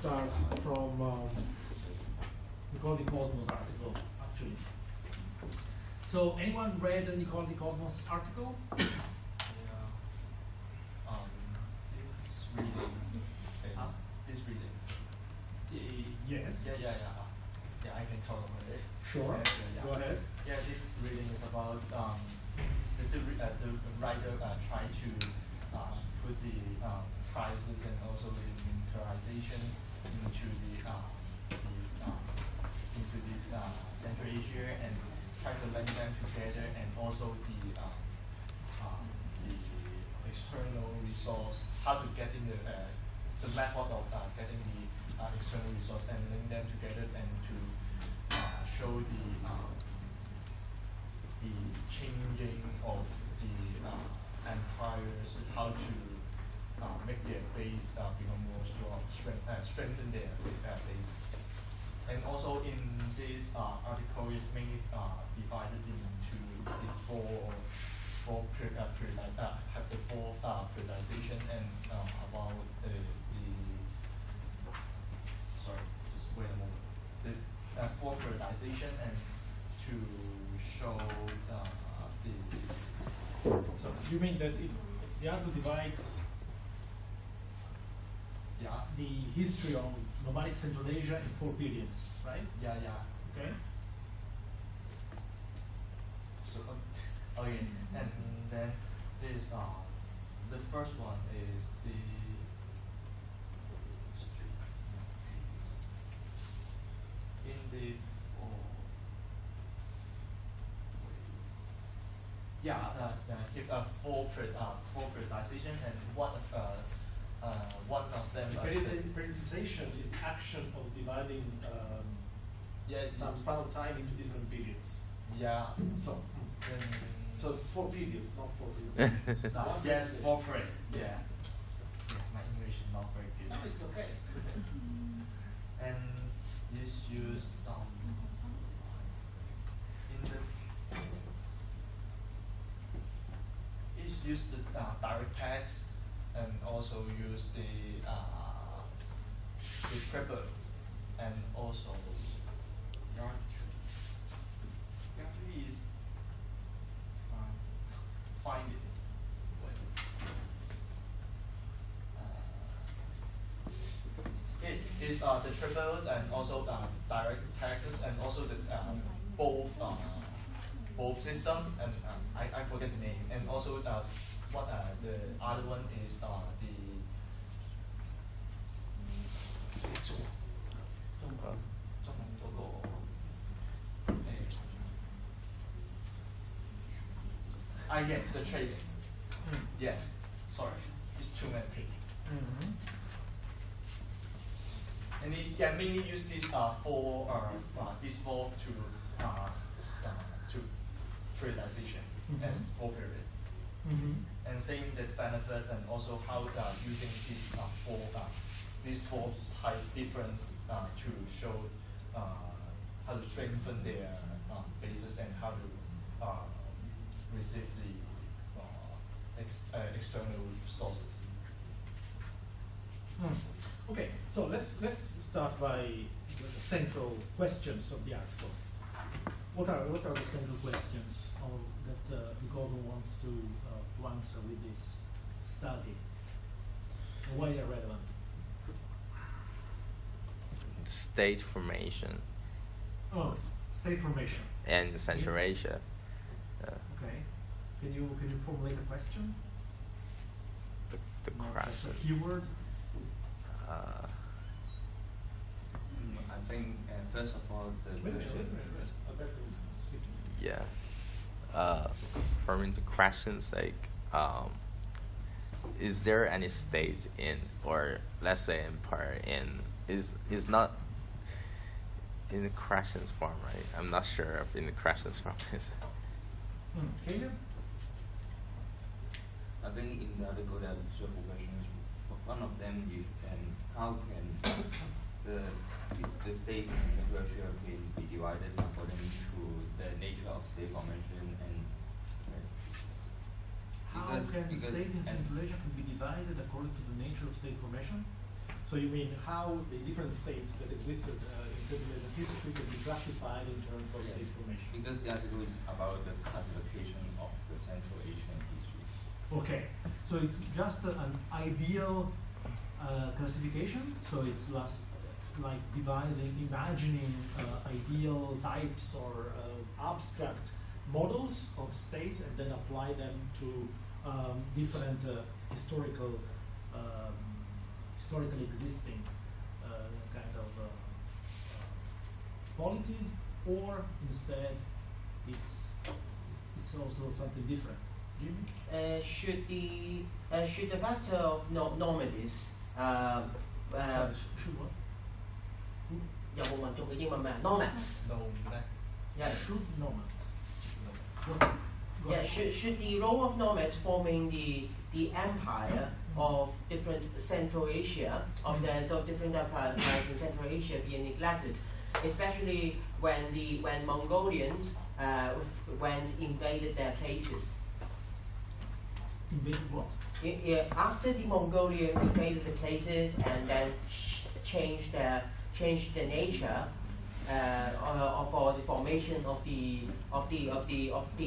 start from Nicole di Cosmo's article, actually. So, anyone read the Nicole di Cosmo's article? Yeah. It's reading. It's reading. Yes. Yeah, I can talk about it. Sure. Yeah. Go ahead. Yeah, this reading is about the writer tried to put the prices and also the militarization into this Central Asia and try to link them together, and also the external resource, how to get in the method of getting the external resource and link them together, and to show the changing of the empires, how to make their base become more strong, strengthen their bases. And also in this article is mainly divided into the four periodization, and about just wait a moment. The four periodization, and to show So you mean that the article divides the history of nomadic Central Asia in 4 periods, right? Yeah. Okay. So okay, and then this the first one is the in the if four periodization, and one of them Periodization is the action of dividing some span of time into different periods. Yeah. So 4 periods, not 4 periods. Yes, 4 periods. Yeah. Yes, my English is not very good. No, it's okay. And this use some use the direct text, and also use the triplet, and also Yartree is find it. It is the triplet, and also direct texts, and also the both system, and I forget the name, and also the other one is the trading. Yes, sorry, it's too many people. And it can mainly use these four to periodization as 4 period. And saying the benefit, and also how using these four type difference to show how to strengthen their bases, and how to receive the external sources. Okay, so let's start by the central questions of the article. What are the central questions that Nicole wants to answer with this study? And why they are relevant? State formation. Oh, state formation. And Central Asia. Okay. Can you formulate a question? The questions. Just a keyword. I think first of all the question. Yeah. Forming the questions like, is there any states in, or let's say empire in, is not in the questions form, right? I'm not sure if in the questions form is. Caleb? I think in the article there are several questions. One of them is how can the states in Central Asia can be divided according to the nature of state formation, and How can the state in Central Asia can be divided according to the nature of state formation? So you mean how the different states that existed in civilization history can be classified in terms of the information? Because the article is about the classification of the Central Asian history. Okay, so it's just an ideal classification. So it's like devising, imagining ideal types or abstract models of states, and then apply them to different historically existing kind of polities, or instead it's also something different. Jimmy? Should the factor of nomadism Sorry, should what? 有冇民族嘅英文名 nomads No, that, yeah Should nomads. no. What? yeah should the role of nomads forming the empire of different Central Asia of the different empires in Central Asia be neglected, especially when Mongolians invaded their places. Invaded what? After the Mongolian invaded the places and then changed the nature for the formation of the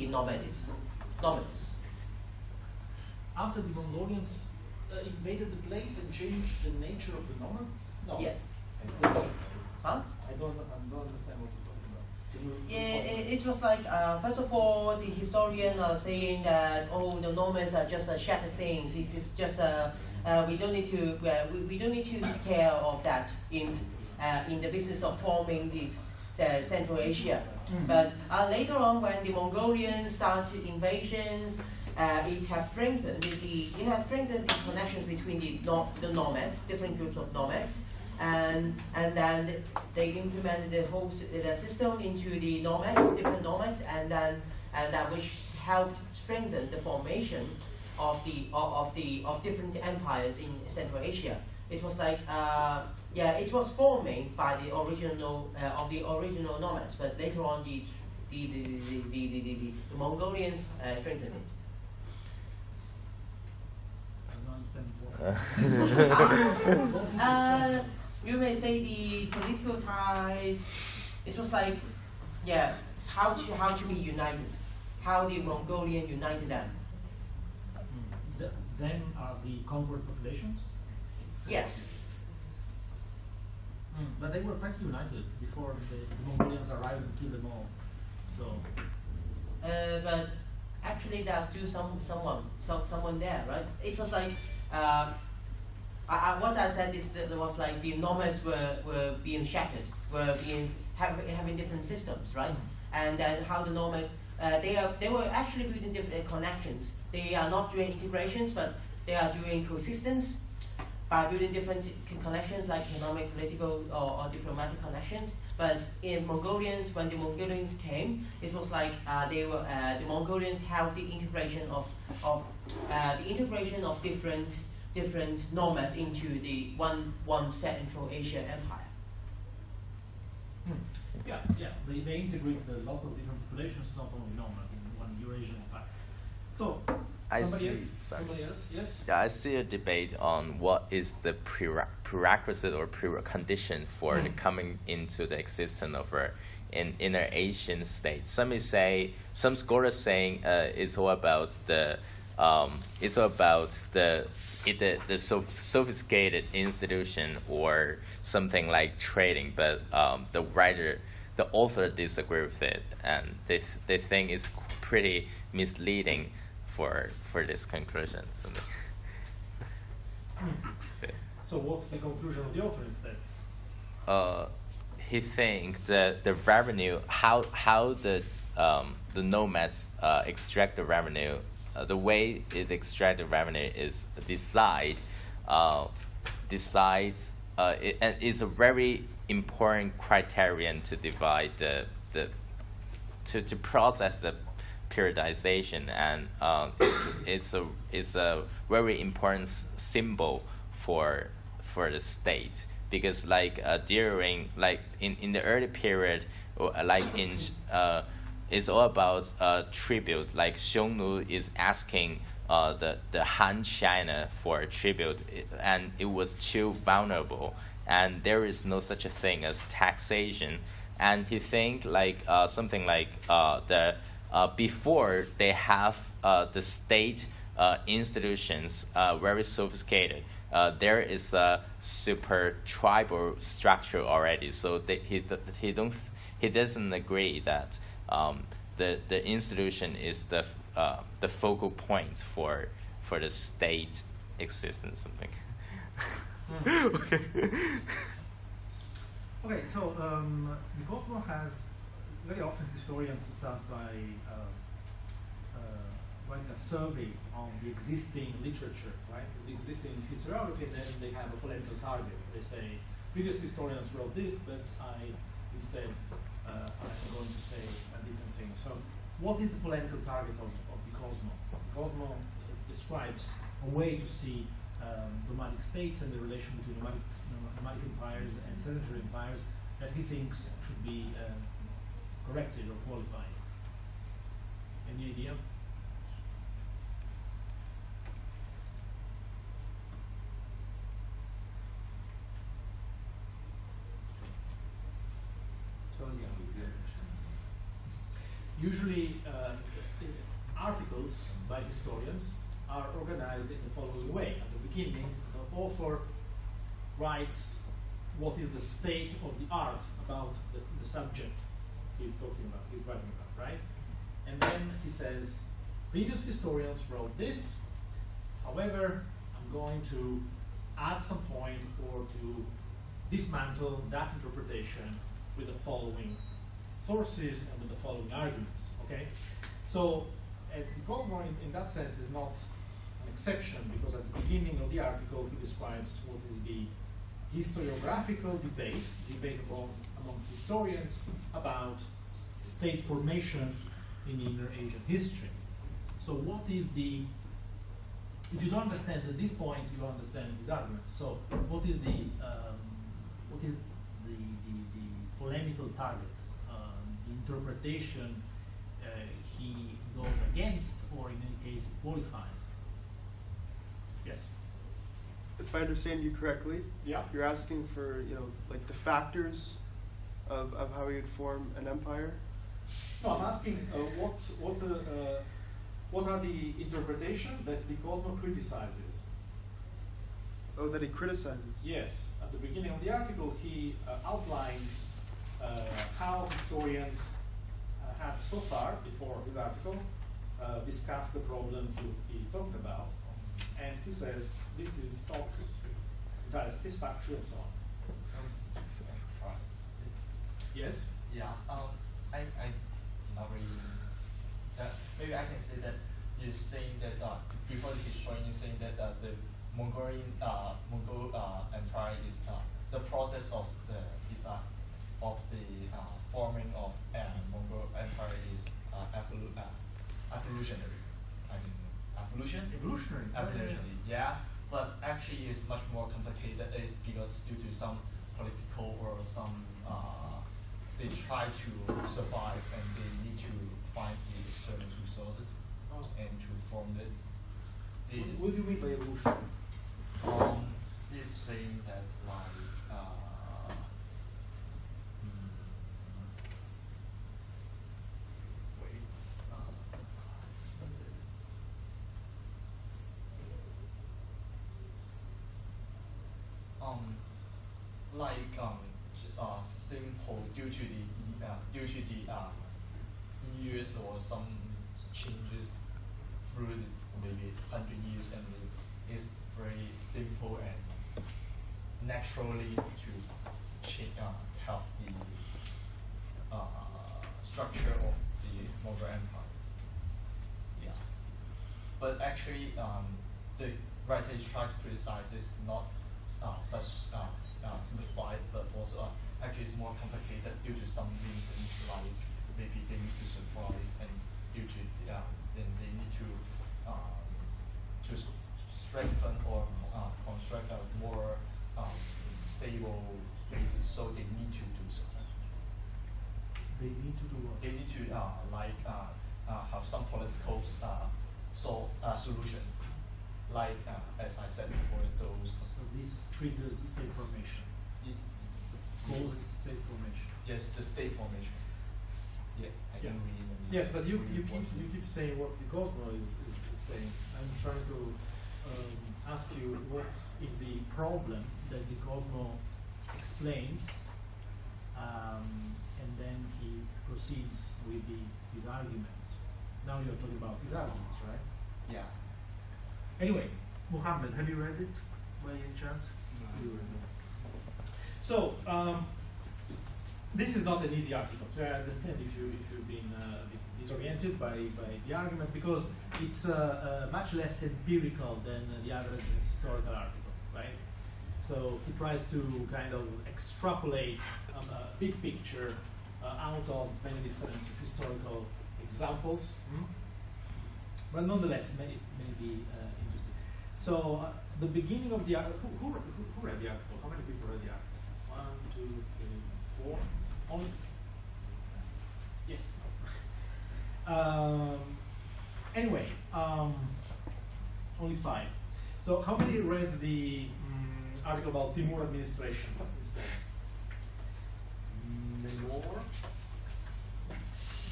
nomads. After the Mongolians invaded the place and changed the nature of the nomads? No. Yeah. Huh? I don't understand what you're talking about. Can you repeat Yeah, for me? it was like first of all, the historian are saying that the nomads are just shattered things. It's just we don't need to we don't need to take care of that in the business of forming this Central Asia. But later on, when the Mongolians started invasions, it has strengthened the connections between the nomads, different groups of nomads. And then they implemented the system into the nomads, different nomads, and that which helped strengthen the formation of different empires in Central Asia. It was like it was forming by the original nomads, but later on the Mongolians strengthened it. I don't understand what. You may say the political ties. It was like, how to be united, how the Mongolian united them. Then are the conquered populations? Yes. But they were quite united before the Mongolians arrived and killed them all. So But actually, there's still someone there, right? It was like. What I said is that there was like the nomads were being shattered, having different systems, right? And then how the nomads they were actually building different connections. They are not doing integrations, but they are doing coexistence by building different connections like economic, political, or diplomatic connections. But in Mongolians, when the Mongolians came, it was like the Mongolians held the integration of different nomads into the one Central Asia empire. Yeah. They integrate a lot of different populations, not only nomad in one Eurasian empire. So somebody else, yes. Yeah, I see a debate on what is the prerequisite or precondition for the coming into the existence of an inner Asian state. Some scholars saying it's all about the sophisticated institution or something like trading, but the author disagree with it, and they think it's pretty misleading for this conclusion. So what's the conclusion of the author instead? He thinks that the revenue, how the nomads extract the revenue, the way it extract the revenue is and it's a very important criterion to divide to process the periodization, and it's a very important symbol for the state, because during in the early period, it's all about tribute. Like Xiongnu is asking the Han China for a tribute, and it was too vulnerable, and there is no such a thing as taxation. And he think like something like before they have the state institutions very sophisticated. There is a super tribal structure already, so he doesn't agree that the institution is the focal point for the state existence, something. Okay. Okay, so the Cosmo has very often historians start by writing a survey on the existing literature, right? The existing historiography, and then they have a polemical target. They say previous historians wrote this, but instead I'm going to say a different thing. So, what is the polemical target of the Cosmo? The Cosmo describes a way to see nomadic states and the relation between nomadic empires and sedentary empires that he thinks should be corrected or qualified. Any idea? Usually, articles by historians are organized in the following way. At the beginning, the author writes what is the state of the art about the subject he's writing about, right? And then he says, previous historians wrote this, however, I'm going to add some point or to dismantle that interpretation with the following sources and with the following arguments, okay? So, the Cosmo in that sense is not an exception, because at the beginning of the article he describes what is the historiographical debate among historians about state formation in Inner Asian history. So what is the, if you don't understand at this point, you don't understand his arguments. So what is the polemical target, the interpretation he goes against, or in any case qualifies? Yes. If I understand you correctly, Yeah. you're asking for, like the factors of how we would form an empire? No, I'm asking what are the interpretations that the Cosmo criticizes? Oh, that he criticizes. Yes, at the beginning of the article, he outlines how historians have so far, before his article, discussed the problem he's talking about, and he says this is not entirely satisfactory and so on. Yes? Yeah, I not really. Maybe I can say that you're saying that before the historian is saying that the Mongol Empire is the process of the forming of Mongol Empire is evolutionary. I mean, evolutionary. Yeah, but actually it's much more complicated. It's because due to some political or some they try to survive and they need to find the external resources and to form it. What do you mean by evolution? It's saying that like just simple due to the years or some changes through maybe 100 years, and it's very simple and naturally to have the structure of the Mongol Empire. Yeah, but actually the writer is trying to criticize is not such simplified, but also actually it's more complicated due to some reasons, like maybe they need to survive, and due to then they need to strengthen or construct a more stable basis, so they need to do so. They need to do what? They need to have some political solution. Like as I said before, those So this triggers state formation, causes state formation. yes, the state formation. Yeah, I Yeah. can read. Yes, but you keep saying what the Cosmo is saying. I'm trying to ask you what is the problem that the Cosmo explains, and then he proceeds with his arguments. Now you're talking about his arguments, right? Yeah. Anyway, Muhammad, have you read it by any chance? You read it. So this is not an easy article. So I understand if you've been a bit disoriented by the argument, because it's much less empirical than the average historical article, right? So he tries to kind of extrapolate a big picture out of many different historical examples, but nonetheless, may be interesting. So the beginning of the article, who read the article? How many people read the article? 1, 2, 3, 4. Only? Yes. Anyway, only 5. So how many read the article about Timur administration instead? Many more.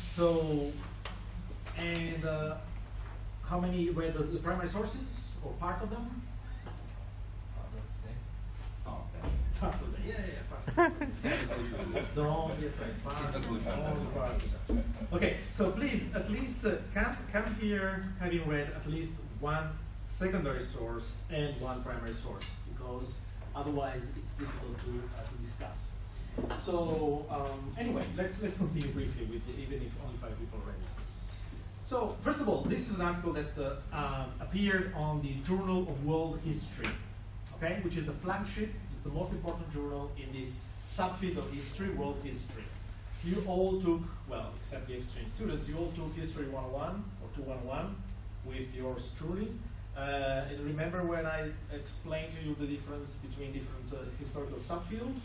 So, and how many read the primary sources or part of them? Oh, part of them. Yeah. Don't be afraid. Okay, so please at least come here having read at least one secondary source and one primary source, because otherwise it's difficult to discuss. So anyway, let's continue briefly with even if only 5 people read this. So first of all, this is an article that appeared on the Journal of World History, okay, which is the flagship. It's the most important journal in this subfield of history, world history. You all took, well, except the exchange students, you all took History 101 or 211 with yours truly. And remember when I explained to you the difference between different historical subfields?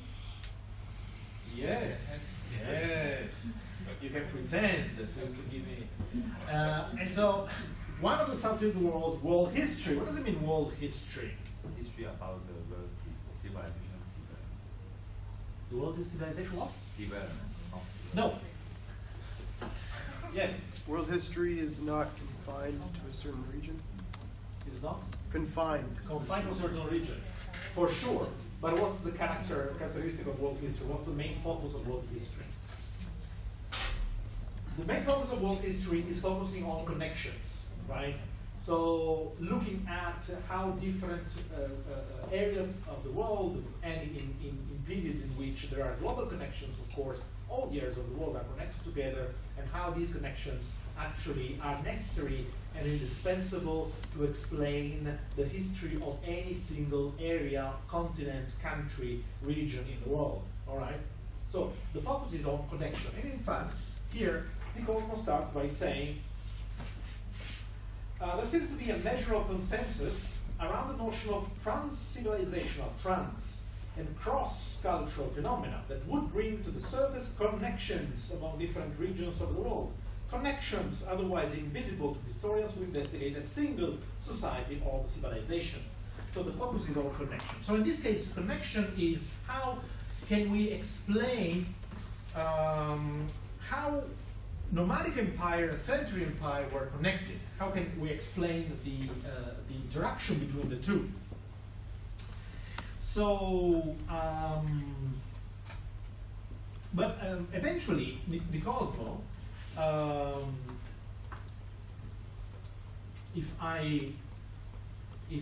Yes, yes. You can pretend to give me. And so, one of the subfields was world history. What does it mean, world history? History about the world civilization development. The world is civilization what? Development. No. Yes. World history is not confined to a certain region. It's not Confined. confined to a certain region, for sure. But what's the characteristic of world history? What's the main focus of world history? The main focus of world history is focusing on connections, right? So looking at how different areas of the world, and in periods in which there are global connections, of course, all the areas of the world are connected together, and how these connections actually are necessary and indispensable to explain the history of any single area, continent, country, region in the world, all right? So the focus is on connection, and in fact, here, the Cosmo starts by saying, there seems to be a measure of consensus around the notion of trans-civilizational, trans, and cross-cultural phenomena that would bring to the surface connections among different regions of the world. Connections otherwise invisible to historians who investigate a single society or civilization. So the focus is on connection. So in this case, connection is how can we explain how nomadic empire and sedentary empire were connected. How can we explain the interaction between the two? So, but eventually, the Cosmo, if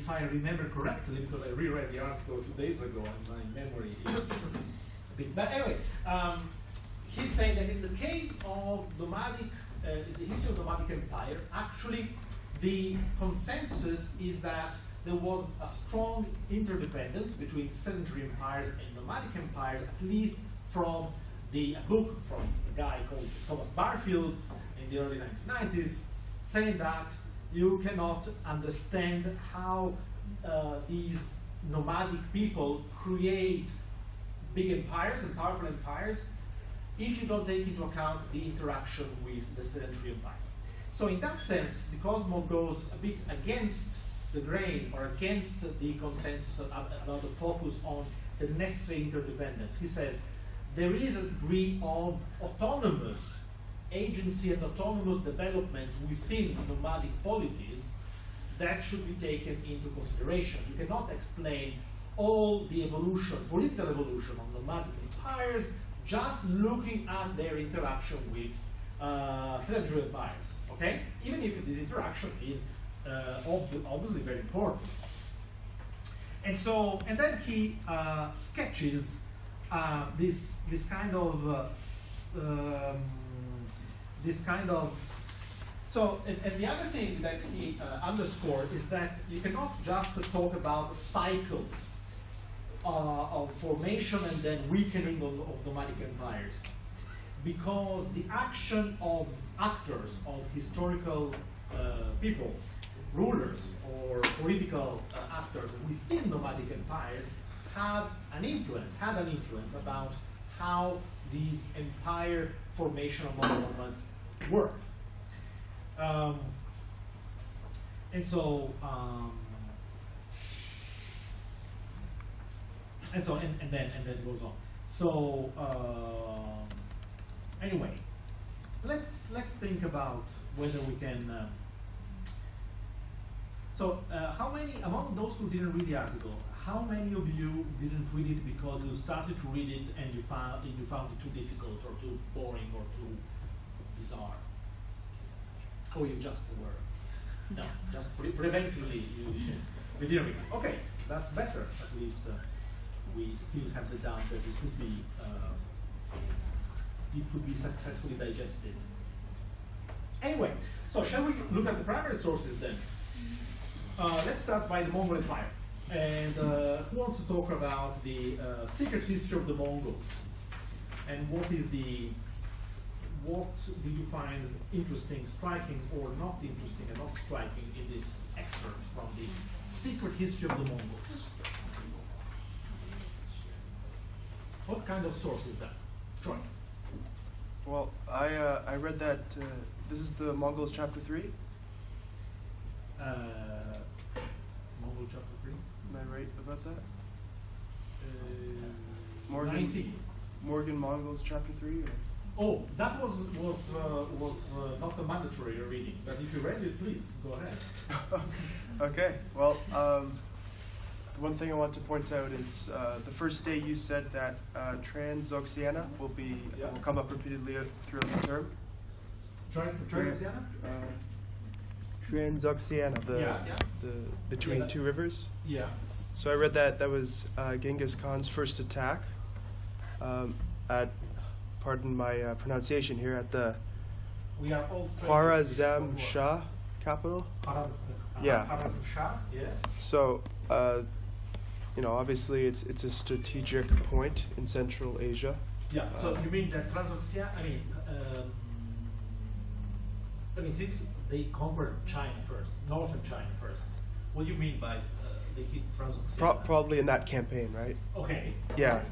I remember correctly, because I reread the article 2 days ago and my memory is a bit bad. Anyway, he's saying that in the case of nomadic, the history of nomadic empire, actually the consensus is that there was a strong interdependence between sedentary empires and nomadic empires, at least from a book from a guy called Thomas Barfield in the early 1990s, saying that you cannot understand how these nomadic people create big empires and powerful empires if you don't take into account the interaction with the sedentary empire. So in that sense, the Cosmo goes a bit against the grain or against the consensus about the focus on the necessary interdependence. He says there is a degree of autonomous agency and autonomous development within nomadic polities that should be taken into consideration. You cannot explain all the evolution, political evolution of nomadic empires just looking at their interaction with sedentary empires, okay? Even if this interaction is obviously very important. And so, and then he sketches this kind of so, and the other thing that he underscored is that you cannot just talk about cycles of formation and then weakening of nomadic empires, because the action of actors, of historical people, rulers or political actors within nomadic empires had an influence about how these empire formational movements worked. And so then it goes on. So anyway, let's think about whether we can. How many among those who didn't read the article? How many of you didn't read it because you started to read it and you found it too difficult or too boring or too bizarre? Or you just were no, just preventively you didn't read it. Okay, that's better. At least we still have the doubt that it could be successfully digested. Anyway, so shall we look at the primary sources then? Let's start by the Mongol Empire. And who wants to talk about the secret history of the Mongols? And what did you find interesting, striking, or not interesting and not striking in this excerpt from the secret history of the Mongols? What kind of source is that? Troy. Well, I read that this is the Mongols chapter 3. Mongol chapter 3. Am I right about that? 19. Morgan Mongols chapter 3. Oh, that was not a mandatory reading, but if you read it, please go ahead. Okay. Well, the one thing I want to point out is the first day you said that Transoxiana will come up repeatedly throughout the term. Transoxiana? Transoxiana, the between two rivers. Yeah. So I read that was Genghis Khan's first attack at, pardon my pronunciation here, at the Khwarazm Shah capital. Yeah. Khwarazm Shah, yes. So, obviously it's a strategic point in Central Asia. Yeah. So you mean that Transoxiana? I mean, since they conquered China first, northern China first, what do you mean by they hit Transoxiana? Probably in that campaign, right? Okay. Yeah.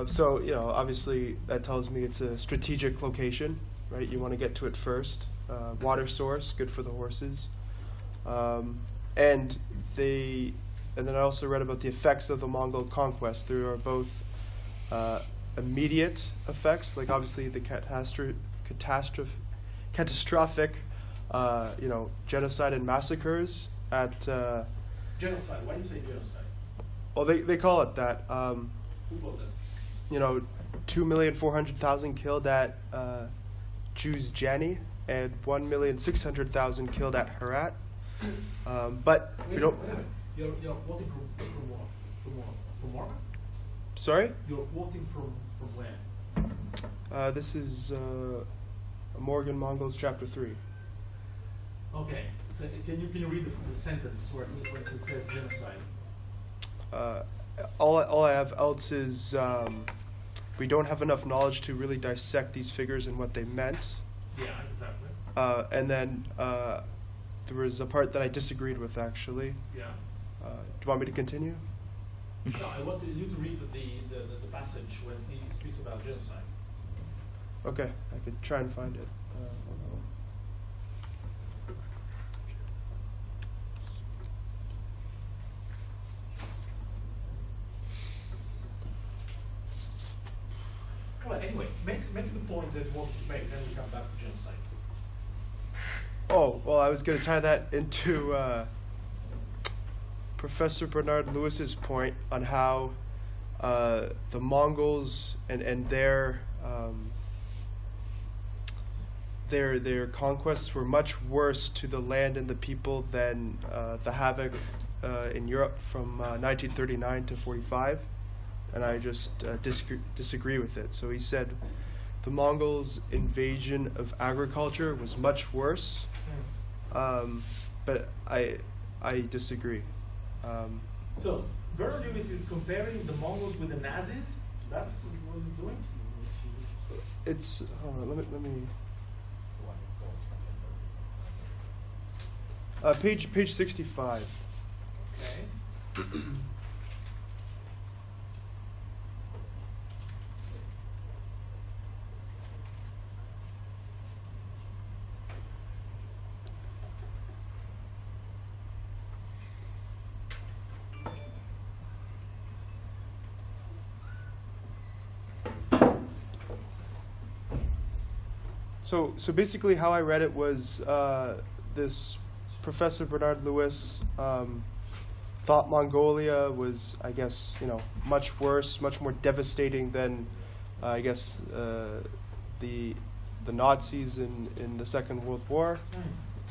So, obviously that tells me it's a strategic location, right? You want to get to it first. Water source, good for the horses. And then I also read about the effects of the Mongol conquest. There are both immediate effects, like obviously the catastrophic, genocide and massacres at. Genocide. Why do you say genocide? Well, they call it that. Who called it? 2,400,000 killed at Juzjani and 1,600,000 killed at Herat. But we don't. Wait a minute. You're quoting from what? From Mormon? Sorry? You're quoting from where? This is Morgan Mongols chapter 3. Okay. So can you read the sentence where it says genocide? All I have else is we don't have enough knowledge to really dissect these figures and what they meant. Yeah, exactly. And then there was a part that I disagreed with, actually. Yeah. Do you want me to continue? No, I want you to read the passage when he speaks about genocide. Okay, I could try and find it. anyway, make the point that you want to make, then we come back to genocide. Oh, well, I was going to tie that into Professor Bernard Lewis's point on how the Mongols and their conquests were much worse to the land and the people than the havoc in Europe from 1939 to 45, and I just disagree with it. So he said the Mongols' invasion of agriculture was much worse, but I disagree. So Bernard Lewis is comparing the Mongols with the Nazis. That's what he's doing. It's hold on, let me. Page 65. Okay. So basically, how I read it was this Professor Bernard Lewis thought Mongolia was, I guess, much worse, much more devastating than, I guess, the Nazis in the Second World War.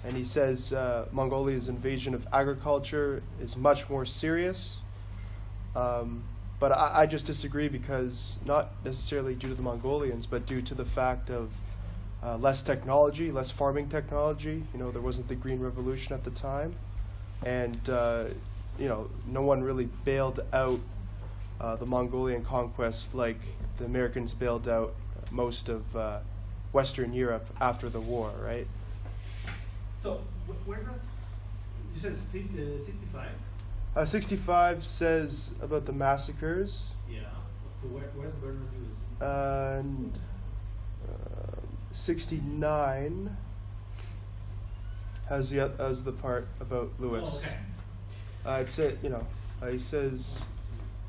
And he says Mongolia's invasion of agriculture is much more serious. But I just disagree because, not necessarily due to the Mongolians, but due to the fact of less technology, less farming technology. There wasn't the Green Revolution at the time. And, no one really bailed out the Mongolian conquest like the Americans bailed out most of Western Europe after the war, right? So, where does, you said 65? 65 says about the massacres. Yeah. So where's Bernard Lewis? And 69 has the part about Lewis. Oh, okay. It said, he says,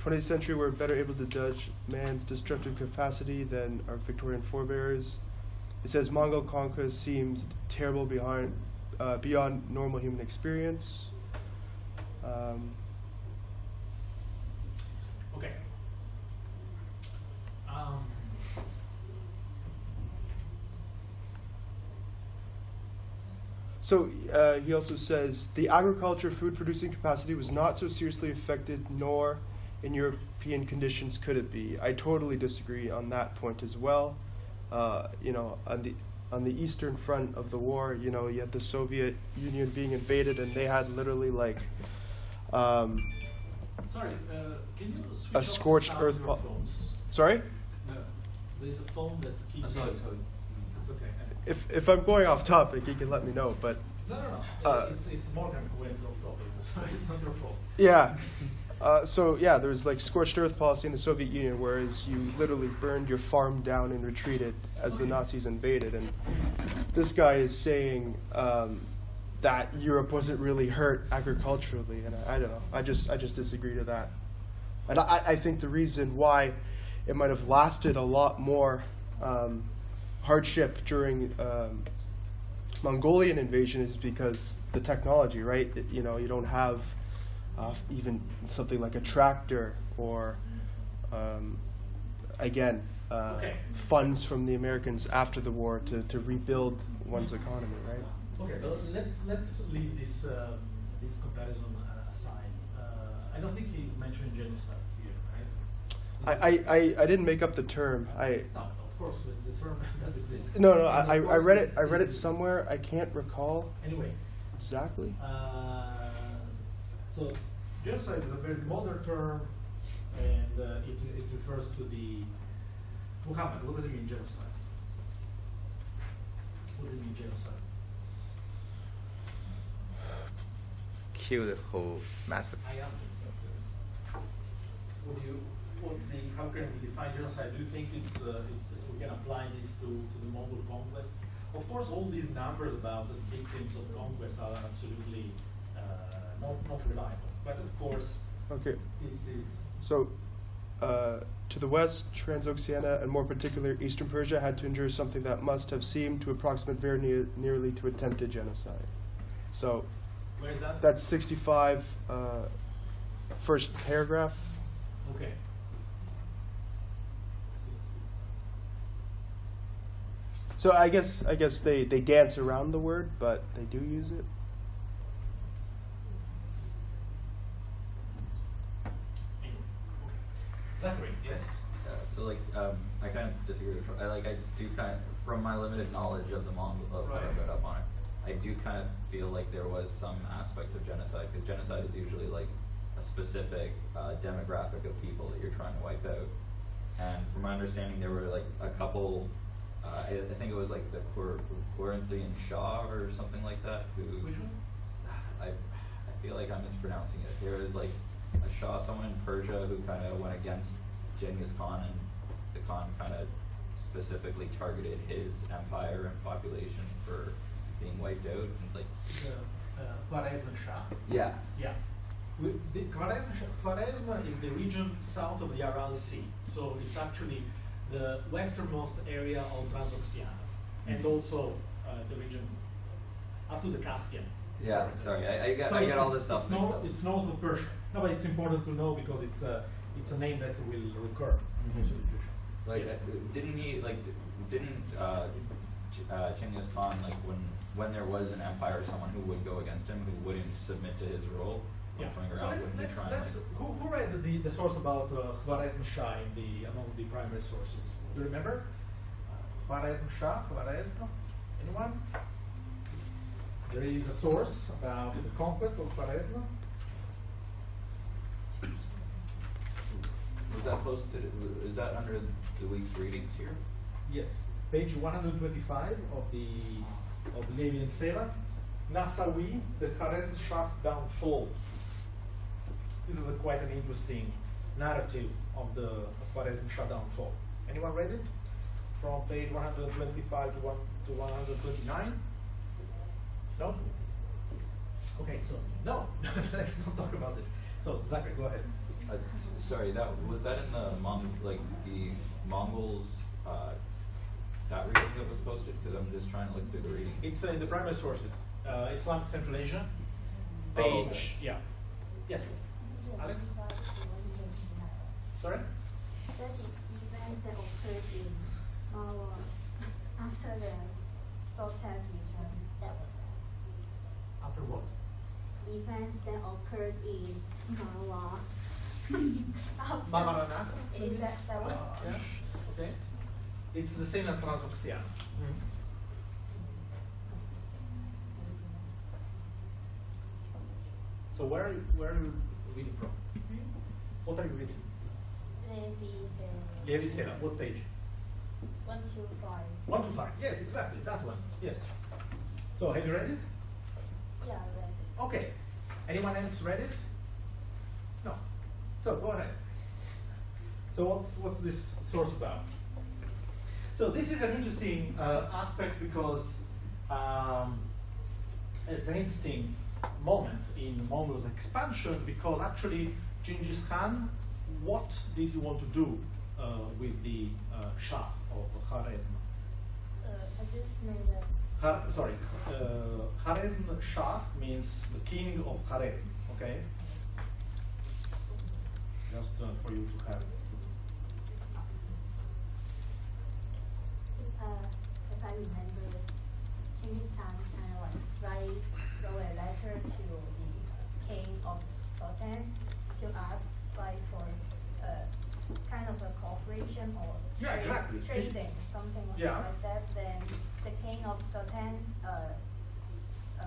20th century we're better able to judge man's destructive capacity than our Victorian forebears. It says Mongol conquest seems terrible beyond normal human experience. Okay. So he also says the agriculture food producing capacity was not so seriously affected, nor in European conditions could it be. I totally disagree on that point as well. On the eastern front of the war, you had the Soviet Union being invaded, and they had literally Sorry, can you switch a off scorched the sound earth. of your phones? Sorry? There's a phone that keeps. Sorry. It's okay. If I'm going off topic, you can let me know. But No. It's Morgan who went off topic. Sorry, it's not your fault. yeah. There was scorched earth policy in the Soviet Union, whereas you literally burned your farm down and retreated as the Nazis invaded. And this guy is saying that Europe wasn't really hurt agriculturally, and I don't know. I just disagree to that. And I think the reason why it might have lasted a lot more hardship during Mongolian invasion is because the technology, right? You don't have even something like a tractor or, funds from the Americans after the war to rebuild one's economy, right? Okay, well, let's leave this this comparison aside. I don't think he's mentioning genocide here, right? I didn't make up the term. No, of course the term does exist. No, I read it. I read it somewhere. I can't recall Anyway. exactly. So genocide is a very modern term, and it refers to the Muhammad. What does it mean, genocide? What does it mean, genocide? Kill the whole massive. I asked you. How can we define genocide? Do you think we can apply this to the Mongol conquest? Of course, all these numbers about the victims of conquest are absolutely not reliable. But of course, Okay. this is So To the west, Transoxiana, and more particularly Eastern Persia, had to endure something that must have seemed to approximate very nearly to attempted genocide. So Where is that? that's 65, first paragraph. Okay. So I guess they dance around the word, but they do use it. Zachary, yes? So like I kind of disagree with I do kind of, from my limited knowledge of the Mongol of what I read up on it, I do kind of feel like there was some aspects of genocide, because genocide is usually like a specific demographic of people that you're trying to wipe out. And from my understanding, there were like a couple, I think it was like the Corinthian Shah or something like that, who, Which one? I feel like I'm mispronouncing it. There was like a Shah, someone in Persia who kind of went against Genghis Khan, and the Khan kind of specifically targeted his empire and population for being wiped out. And like, Khwarezm Shah. yeah, Yeah. The Khwarezm is the region south of the Aral Sea. So it's actually the westernmost area of Transoxiana, and also the region up to the Caspian. yeah. Sorry, I get all this stuff It's mixed north, up. it's north of Persia. No, but it's important to know because it's a name that will recur in the future. Like, didn't Genghis Khan, like when there was an empire, someone who would go against him, who wouldn't submit to his rule, Yeah. coming So around, wouldn't he try and let's who read the source about Khwarezm Shah among the primary sources? Do you remember? Khwarezm Shah, Khwarezm? Anyone? There is a source about the conquest of Khwarezm. Was that posted? Is that under the week's readings here? Yes, page 125 of Levi and Sela. Nassawi, the Khwarezm Shah downfall. This is quite an interesting narrative of the Khwarezm Shah downfall. Anyone read it? From page 125 to 129? No? Okay, so no, let's not talk about this. So Zachary, go ahead. Sorry, was that in the Mongols that reading that was posted? Because I'm just trying to look through the reading. It's in the primary sources. Islamic Central Asia. Page, Oh, okay. yeah. Yes. Alex? Sorry? That events that occurred in Marwa after the Sultan's return. After what? Events that occurred in Marwa. Mamarana? Is that one? Yeah. Okay. It's the same as Transoxiana. So where are you reading from? What are you reading? Levi Sela. What page? 125. 125. Yes, exactly. That one. Yes. So have you read it? Yeah, right. Okay. Anyone else read it? No. So go ahead. So what's this source about? So this is an interesting aspect because it's an interesting moment in Mongols' expansion, because actually Genghis Khan, what did he want to do with the Shah of Khwarezm? I just made a Khwarezm Shah means the king of Khwarezm, okay? Just for you to have. as I remember, Genghis Khan kind of like wrote a letter to the king of Sultan to ask like for kind of a cooperation or Yeah, exactly. trading, something Yeah. like that. Then the king of Sultan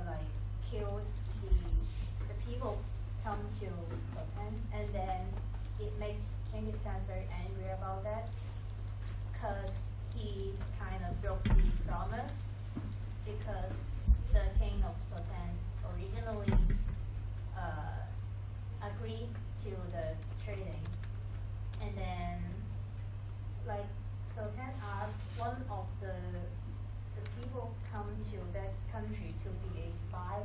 like killed the people come to Sultan, and then it makes Genghis Khan very angry about that, because he's kind of broke the promise, because the king of Sultan originally agreed to the trading, and then like Sultan asked one of the people come to that country to be a spy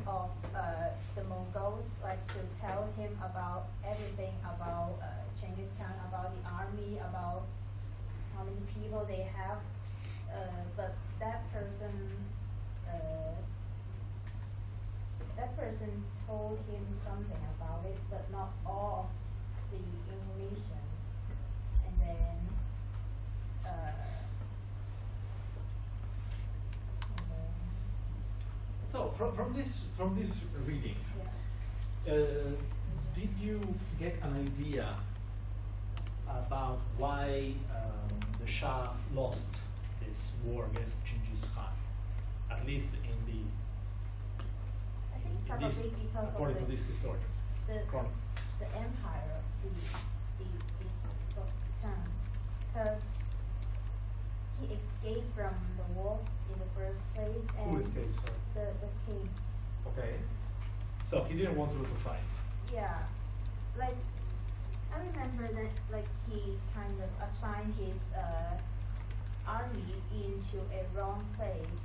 of the Mongols, like to tell him about everything about Genghis Khan, about the army, about how many people they have. But that person told him something about it, but not all of the information. And then, So from this reading, yeah. did you get an idea about why the Shah lost this war against Genghis Khan? At least in I think this, probably because according of to this historian. the Chronicle. empire of this Sultan, because he escaped from the war in the first place, and Who escaped, sorry? the king. Okay. So he didn't want to fight. Yeah, like I remember that like he kind of assigned his army into a wrong place.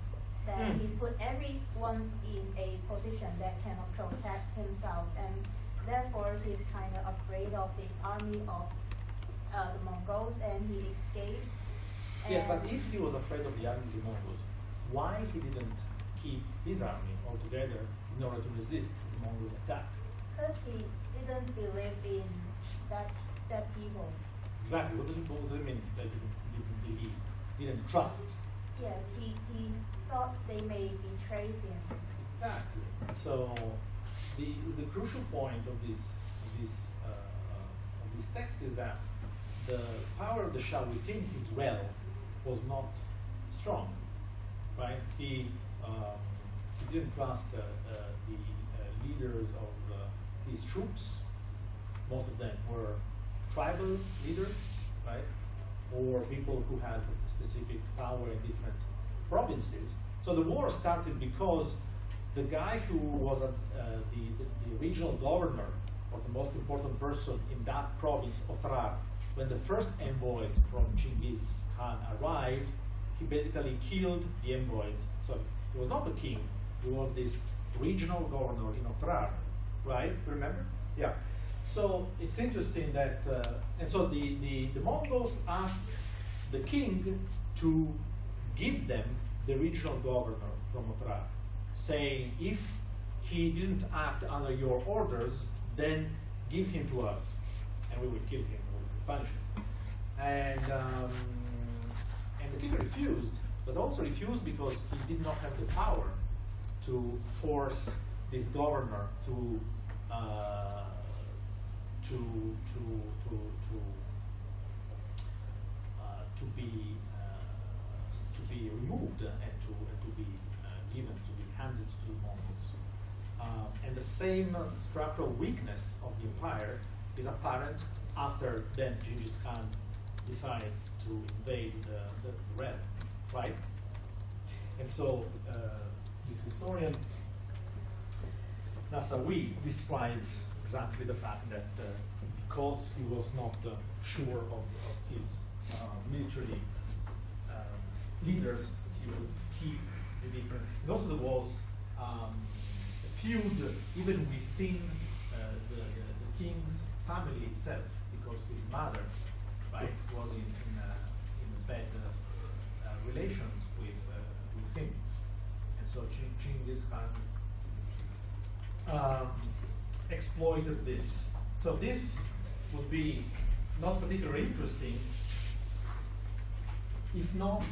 That he put everyone in a position that cannot protect himself, and therefore he's kind of afraid of the army of the Mongols, and he escaped. Yes, but And- if he was afraid of the army of the Mongols, why he didn't keep his army altogether in order to resist the Mongols' attack? Because he didn't believe in that people. Exactly. What does it mean that he didn't believe? Didn't trust? Yes, he thought they may betray him. Exactly. So the crucial point of this text is that the power of the Shah within his realm was not strong, right? He didn't trust the leaders of his troops. Most of them were tribal leaders, right? Or people who had specific power in different provinces. So the war started because the guy who was the regional governor, or the most important person in that province, Otrar, when the first envoys from Genghis Khan arrived, he basically killed the envoys. So he was not the king, he was this regional governor in Otrar, right? Remember? Yeah. So it's interesting that, and so the Mongols asked the king to give them the regional governor from Otrar, saying if he didn't act under your orders, then give him to us, and we would kill him, we would punish him. And the king refused, but also refused because he did not have the power to force this governor to be removed and to be given, to be handed to the Mongols. And the same structural weakness of the empire is apparent after then Genghis Khan decides to invade the realm, right? And so this historian Nassawi describes exactly the fact that because he was not sure of his military leaders, he would keep the different. And also there was a feud even within the king's family itself, because his mother, right, was in bad relations with him, and so Genghis Khan exploited this. So this would be not particularly interesting if not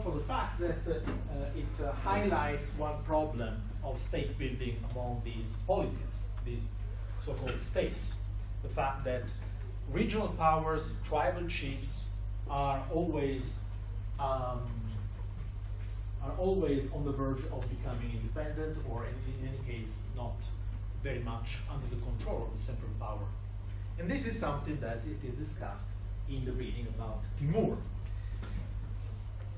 for the fact that it highlights one problem of state building among these polities, these so-called states. The fact that regional powers, tribal chiefs are always on the verge of becoming independent, or in any case not very much under the control of the central power. And this is something that it is discussed in the reading about Timur.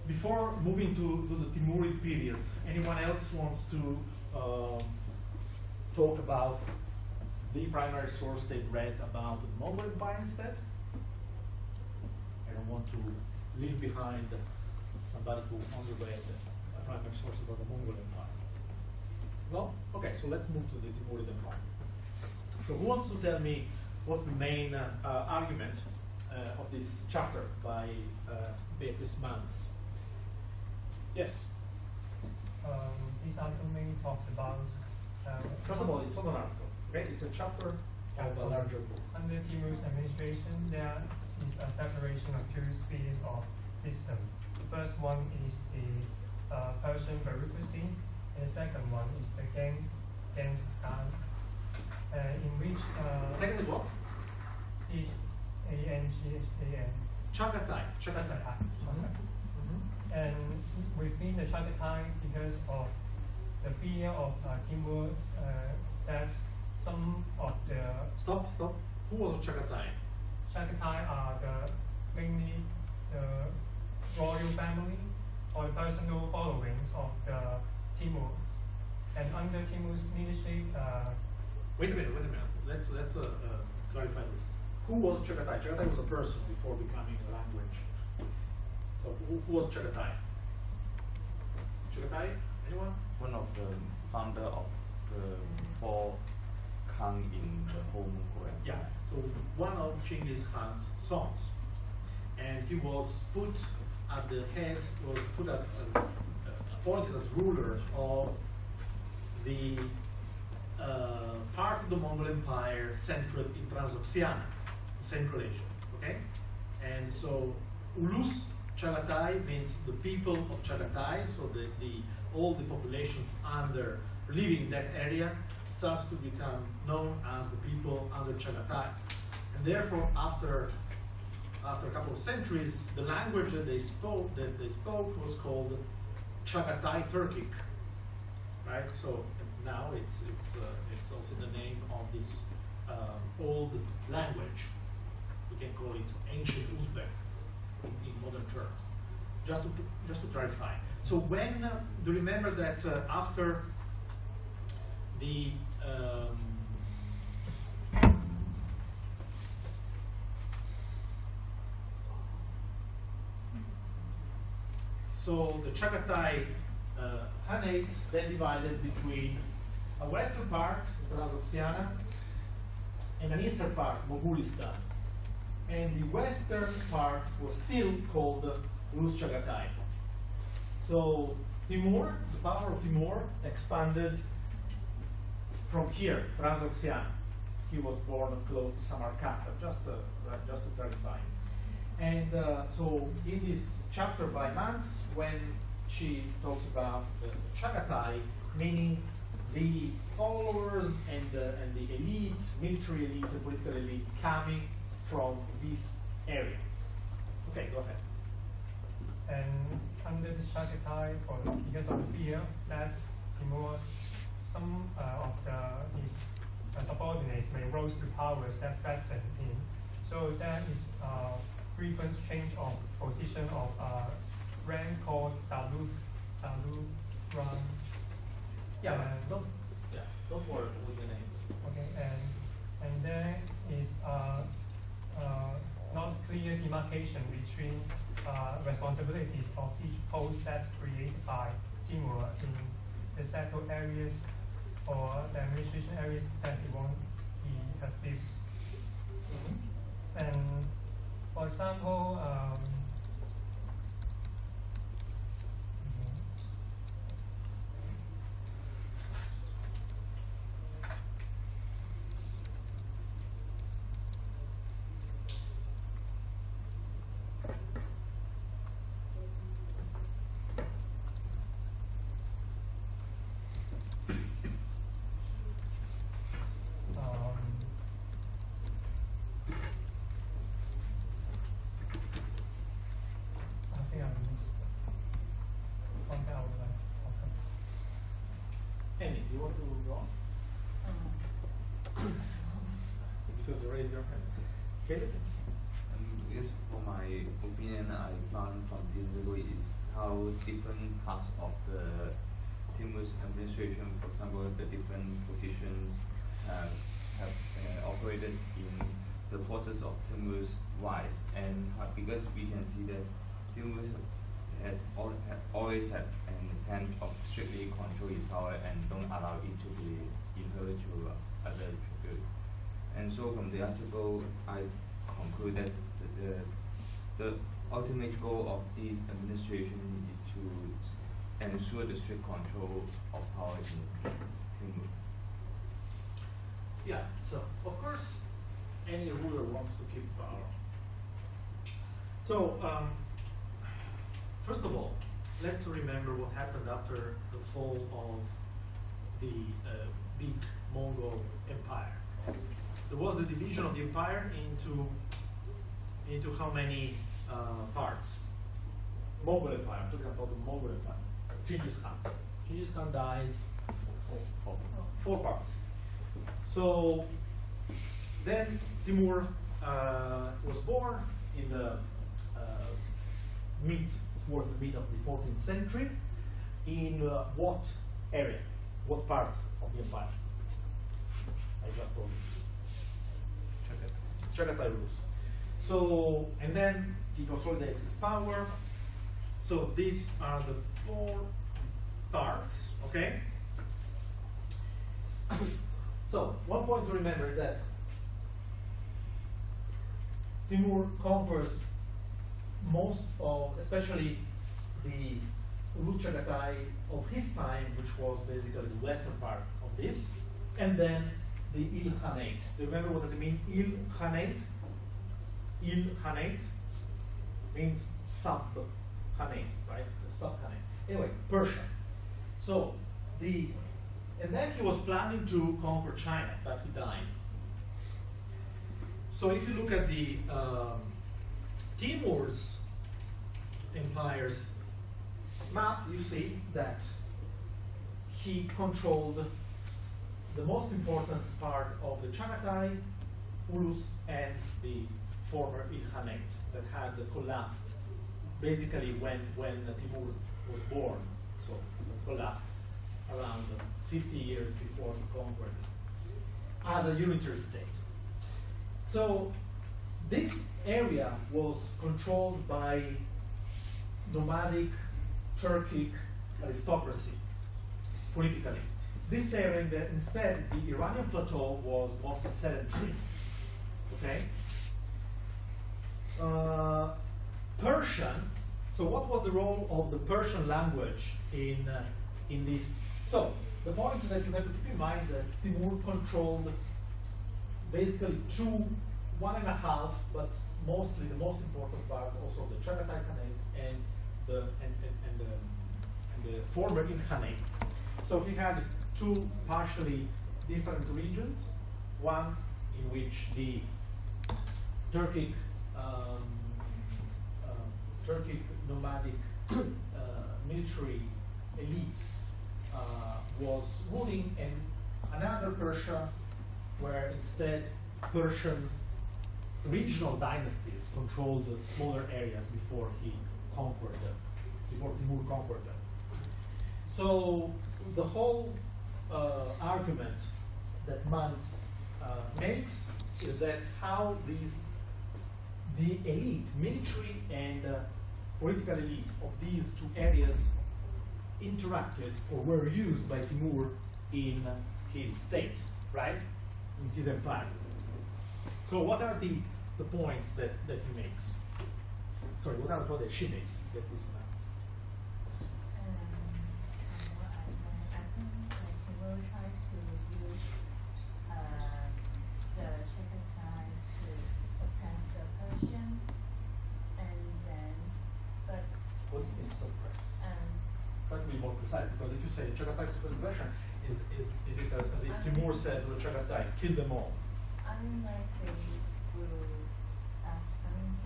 Before moving to the Timurid period, anyone else wants to talk about the primary source they read about the Mongol Empire instead? I don't want to leave behind somebody who only read a primary source about the Mongol Empire. No? Okay, so let's move to the Timurid Empire. So who wants to tell me what's the main argument of this chapter by Beatrice Mans? Yes. This article mainly talks about First of all, it's not an article. Okay, it's a chapter of a larger book. under Timur's administration, there is a separation of two spheres of system. The first one is the Persian bureaucracy, and the second one is the Genghis Khan, in which The second is what? C-A-N-G-H-A-N. Chagatai. Chagatai. And within the Chagatai, because of the fear of Timur, that some of the Stop. Who was Chagatai? Chagatai are mainly the royal family or personal followings of the Timur. And under Timur's leadership, Wait a minute. Let's clarify this. Who was Chagatai? Chagatai was a person before becoming a language. So who was Chagatai? Chagatai? Anyone? One of the founder of the 4 Khan in the whole Mongol Empire. Yeah. So one of Genghis Khan's sons, and he was put at the head, was put at appointed as ruler of the part of the Mongol Empire centered in Transoxiana, Central Asia. Okay, and so Ulus Chagatai means the people of Chagatai. So all the populations under living in that area starts to become known as the people under Chagatai, and therefore after a couple of centuries, the language that they spoke was called Chagatai Turkic, right? So now it's also the name of this old language. We can call it ancient Uzbek in modern terms. Just to clarify. So when do you remember that after the so the Chagatai Khanate then divided between a western part, Transoxiana, and an eastern part, Mogulistan. And the western part was still called Ulus Chagatai. So Timur, the power of Timur, expanded from here, Transoxiana. He was born close to Samarkand, just to clarify. And so in this chapter by Mans, when she talks about the Chagatai, meaning the followers and the elite, military elite, the political elite coming from this area. Okay, go ahead. and under this Chagatai, because of fear that Timur, some of his subordinates may rose to powers that threatened him. So there is frequent change of position of rank called Dalu Ran. Don't worry with the names. Okay, and there is not clear demarcation between responsibilities of each post that's created by Timur in the settled areas or the administration areas that he had built. And for example, I think I missed one that I would like to talk about. Annie, do you want to go on? Because you raised your hand. Caleb? Yes, for my opinion, I found from Dinzego is how different parts of the Timur's administration, for example, the different positions have operated in the process of Timur's rise, and because we can see that Timur's always had an intent of strictly control its power and don't allow it to be inherited to other tributes. And so from the article, I conclude that the ultimate goal of this administration is to ensure the strict control of power in Timor. Yeah, so of course, any ruler wants to keep power. So, first of all, let's remember what happened after the fall of the big Mongol Empire. There was the division of the empire into how many parts? Mongol Empire. I'm talking about the Mongol Empire. Genghis Khan. Genghis Khan dies. Four parts. So then Timur was born in the towards the mid of the 14th century. In what area? What part of the empire? I just told you. Chagatai Rus. So, and then he consolidates his power. So these are the four parts, okay? So, one point to remember is that Timur conquers most of, especially the Rus Chagatai of his time, which was basically the western part of this, and then the Ilkhanate. Do you remember what does it mean? Ilkhanate? Ilkhanate means sub-Khanate, right? The sub-Khanate. Anyway, Persia. So, and then he was planning to conquer China, but he died. So if you look at the Timur's empire's map, you see that he controlled the most important part of the Chagatai, Ulus, and the former Ilkhanate that had collapsed basically when Timur was born. So it collapsed around 50 years before he conquered it as a unitary state. So this area was controlled by nomadic Turkic aristocracy politically. This area, instead, the Iranian plateau was mostly sedentary. Okay? Persian, so what was the role of the Persian language in this? So, the point that you have to keep in mind that Timur controlled basically 1.5, but mostly the most important part also of the Chagatai Khanate and the former Ilkhanate. So he had two partially different regions, one in which the Turkic nomadic military elite was ruling, and another Persia where instead Persian regional dynasties controlled the smaller areas before he conquered them, before Timur conquered them. So the whole argument that Mans makes is that how the elite, military and political elite of these two areas interacted or were used by Timur in his state, right? In his empire. So what are the points that he makes? Sorry, what are the points that she makes that this makes? I think Timur tries to use the Chagatai to suppress the Persian, and then, but What does it mean, suppress? Try to be more precise, because if you say Chagatai suppression, is it as if Timur said to the Chagatai, kill them all? I mean, like he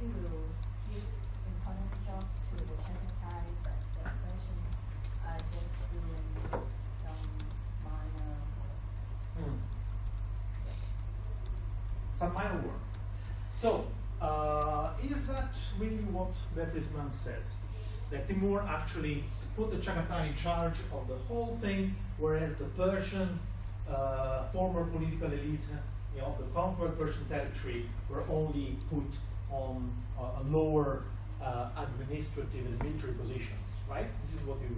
will give important jobs to the Chagatai, but the Persian are just doing some minor work. Some minor work. So, is that really what Beatrice Mans says? That Timur actually put the Chagatai in charge of the whole thing, whereas the Persian former political elite of the conquered Persian territory were only put on a lower administrative and military positions, right? This is what you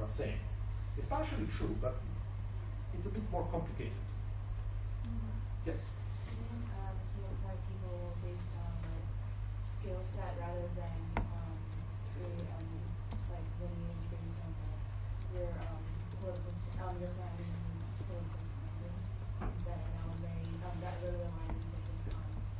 are saying. It's partially true, but it's a bit more complicated. Yes? Shouldn't he apply people based on like skill set rather than really like lineage based on like your political your family's political standing? Instead, and that was very that really aligned with his comments.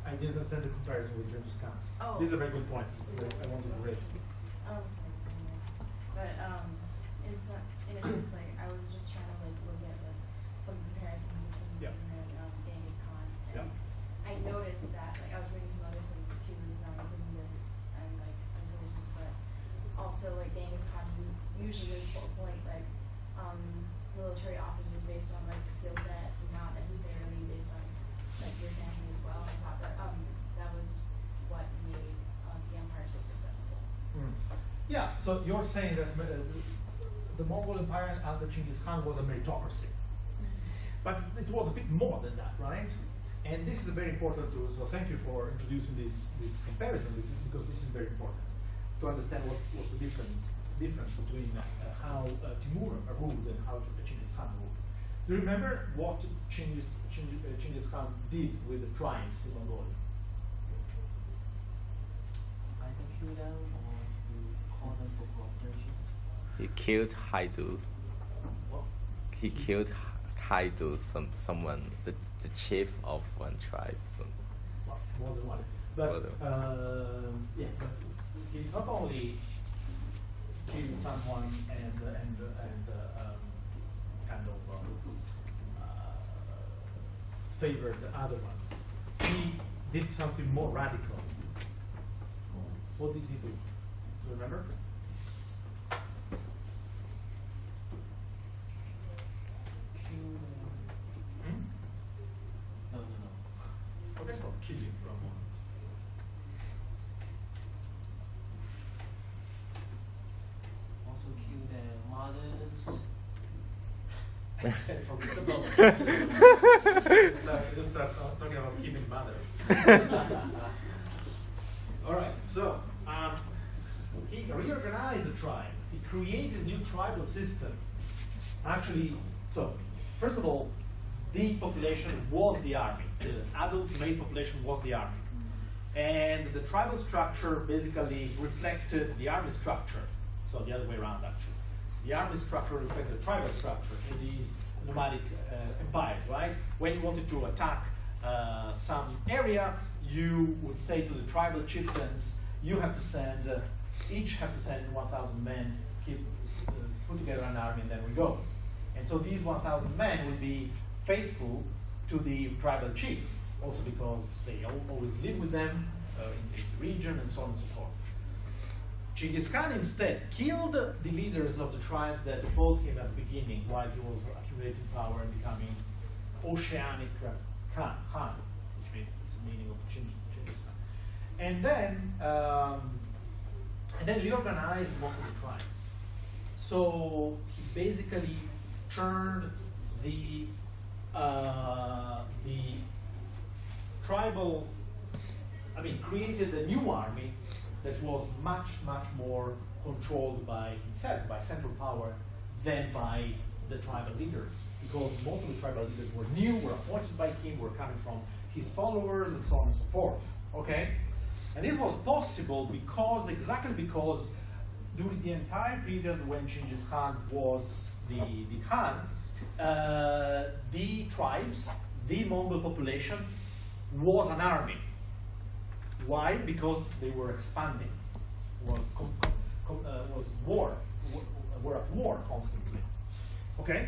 I didn't understand the comparison with Genghis Khan. Oh. This is a very good point that I wanted to raise. Sorry. But in a sense, like I was just trying to like look at like some comparisons between Yeah. him and Genghis Khan, and Yeah. I noticed that like I was reading some other things too, not including this and like the sources, but also like Genghis Khan usually appoint like military officers based on like skill set, not necessarily based on like your family as well. I thought that that was what made the empire so successful. Yeah, so you're saying that the Mongol Empire under Genghis Khan was a meritocracy. But it was a bit more than that, right? And this is very important to, so thank you for introducing this comparison, because this is very important to understand what's the difference between how Timur ruled and how Genghis Khan ruled. Do you remember what Genghis Khan did with the tribes in Mongolia? Either kill them or you call them for cooperation. He killed Haidu. What? He killed Haidu, someone, the chief of one tribe. Well, more than one. But More than- yeah, but he not only killed someone and kind of favored the other ones. He did something more radical. What did he do? Do you remember? Kill them. Hmm? No. Forget about killing for a moment. Also kill their mothers. I said forget about you start talking about killing mothers. All right, so he reorganized the tribe. He created a new tribal system. Actually, so first of all, the population was the army. The adult male population was the army. And the tribal structure basically reflected the army structure. So the other way around, actually. The army structure reflected the tribal structure in these nomadic empires, right? When you wanted to attack some area, you would say to the tribal chieftains, you have to send, each have to send 1,000 men, put together an army, and then we go. And so these 1,000 men will be faithful to the tribal chief, also because they always live with them in the region and so on and so forth. Genghis Khan instead killed the leaders of the tribes that fought him at the beginning while he was accumulating power and becoming Oceanic Khan, which means it's the meaning of Genghis Khan. And then reorganized most of the tribes. So he basically turned the tribal, created a new army that was much more controlled by himself, by central power, than by the tribal leaders. Because most of the tribal leaders were new, were appointed by him, were coming from his followers, and so on and so forth. Okay? And this was possible exactly because during the entire period when Genghis Khan was the Khan, the tribes, the Mongol population, was an army. Why? Because they were expanding. Were at war constantly. Okay?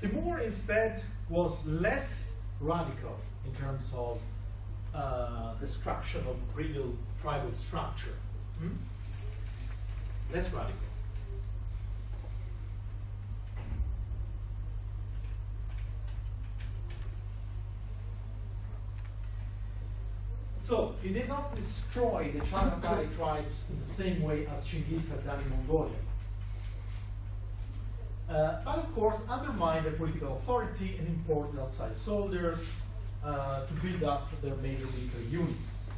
Timur instead was less radical in terms of destruction of real tribal structure. Less radical. So he did not destroy the Chagatai tribes in the same way as Chinggis had done in Mongolia. But of course undermined their political authority and imported outside soldiers to build up their major military units.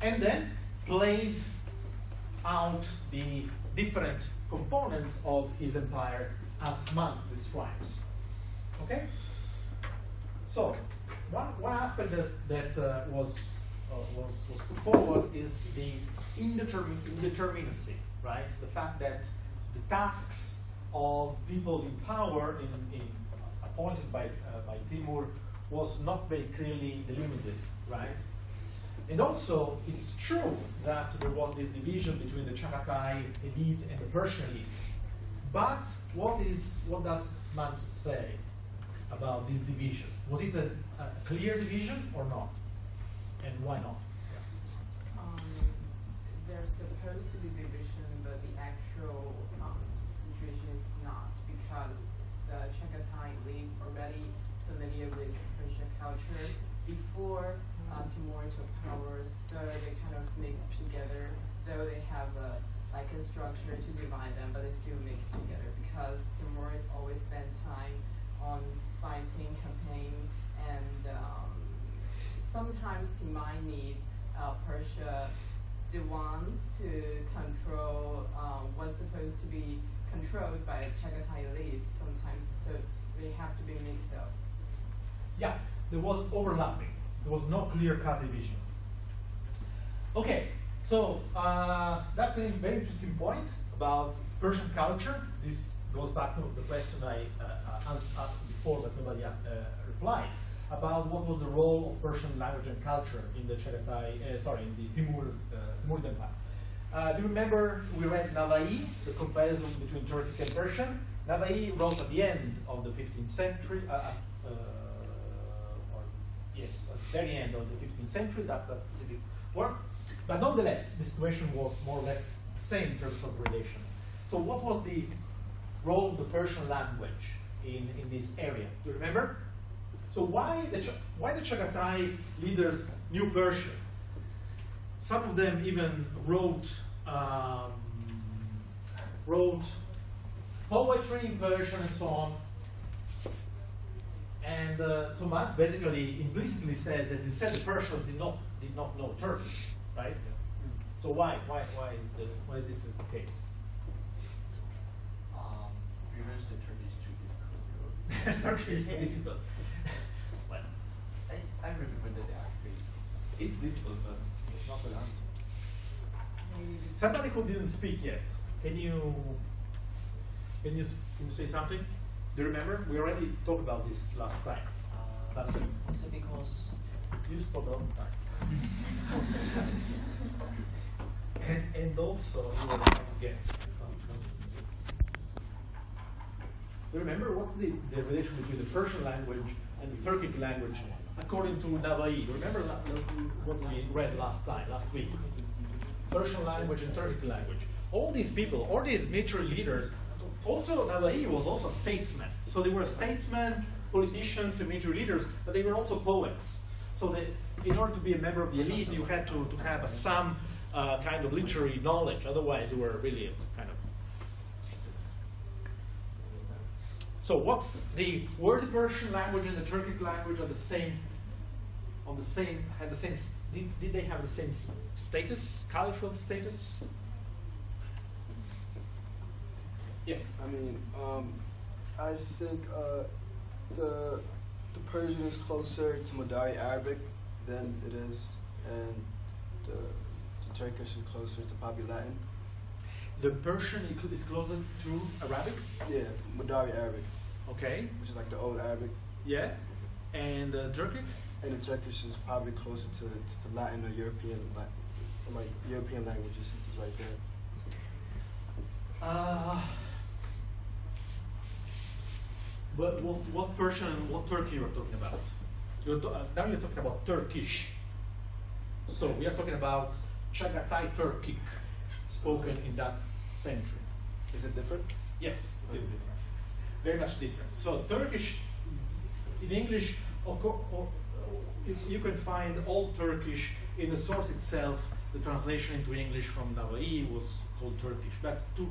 And then played out the different components of his empire as Mans describes. Okay? So, one aspect that was put forward is the indeterminacy, right? The fact that the tasks of people in power, appointed by Timur, was not very clearly delimited, right? And also, it's true that there was this division between the Chagatai elite and the Persian elite. But what does Mans say about this division? Was it a clear division or not? And why not? There's supposed to be division, but the actual situation is not, because the Chagatai elites are already familiar with Persian culture before Timur took power, so they kind of mix together, though they have a structure to divide them, but they still mix together because Timur has always spent time on fighting, campaign, and sometimes he might need Persia Diwans to control what's supposed to be controlled by Chagatai elites sometimes, so they have to be mixed up. Yeah, there was overlapping. There was no clear-cut division. Okay, so that's a very interesting point about Persian culture. This goes back to the question I asked before, but nobody replied, about what was the role of Persian language and culture in the in the Timurid Empire. Do you remember we read Navai, the comparison between Turkic and Persian? Navai wrote at the end of the 15th century, yes, at the very end of the 15th century, that specific work. But nonetheless, the situation was more or less the same in terms of relation. So what was the role of the Persian language in this area? Do you remember? So why the Chagatai leaders knew Persian? Some of them even wrote poetry in Persian and so on. And so Mans basically implicitly says that instead the Persians did not know Turkish, right? So why this is the case? Because the Turkish is too difficult. Turkish is too difficult. Well, I remember that actually. it's difficult, but it's not an answer. Somebody who didn't speak yet, can you say something? Do you remember? We already talked about this last time. Last week. So because You spoke a long time. and also you were a guest. Do you remember what's the relation between the Persian language and the Turkic language according to Navai? Do you remember what we read last week? Persian language and Turkic language. All these people, all these military leaders, also Navai was also a statesman. So they were statesmen, politicians, and military leaders, but they were also poets. So that in order to be a member of the elite, you had to have some kind of literary knowledge. Otherwise, you were really kind of. So were the Persian language and the Turkic language had the same, did they have the same status, cultural status? Yes. I mean, I think the Persian is closer to Madari Arabic than it is, and the Turkish is closer to probably Latin. The Persian is closer to Arabic? Yeah, Madari Arabic. Okay. Which is like the old Arabic. Yeah. And Turkic? And the Turkish is probably closer to Latin or European, like European languages, since it's right there. But what Persian and what Turkey you're talking about? Now you're talking about Turkish. So we are talking about Chagatai Turkic, spoken in that century. Is it different? Yes, it is different. Very much different. So Turkish, in English, you can find Old Turkish in the source itself. The translation into English from Navai was called Turkish. But to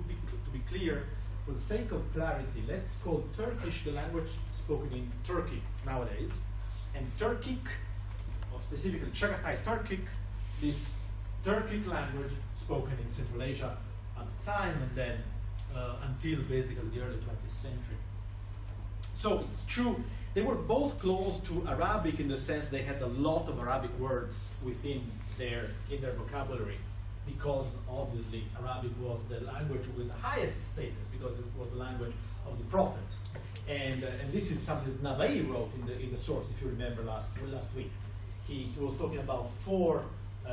be clear, for the sake of clarity, let's call Turkish the language spoken in Turkey nowadays, and Turkic or specifically Chagatai Turkic, this Turkic language spoken in Central Asia at the time, and then until basically the early 20th century. So it's true, they were both close to Arabic in the sense they had a lot of Arabic words within in their vocabulary, because obviously Arabic was the language with the highest status, because it was the language of the Prophet. And this is something that Navai wrote in the source, if you remember last week. He was talking about 4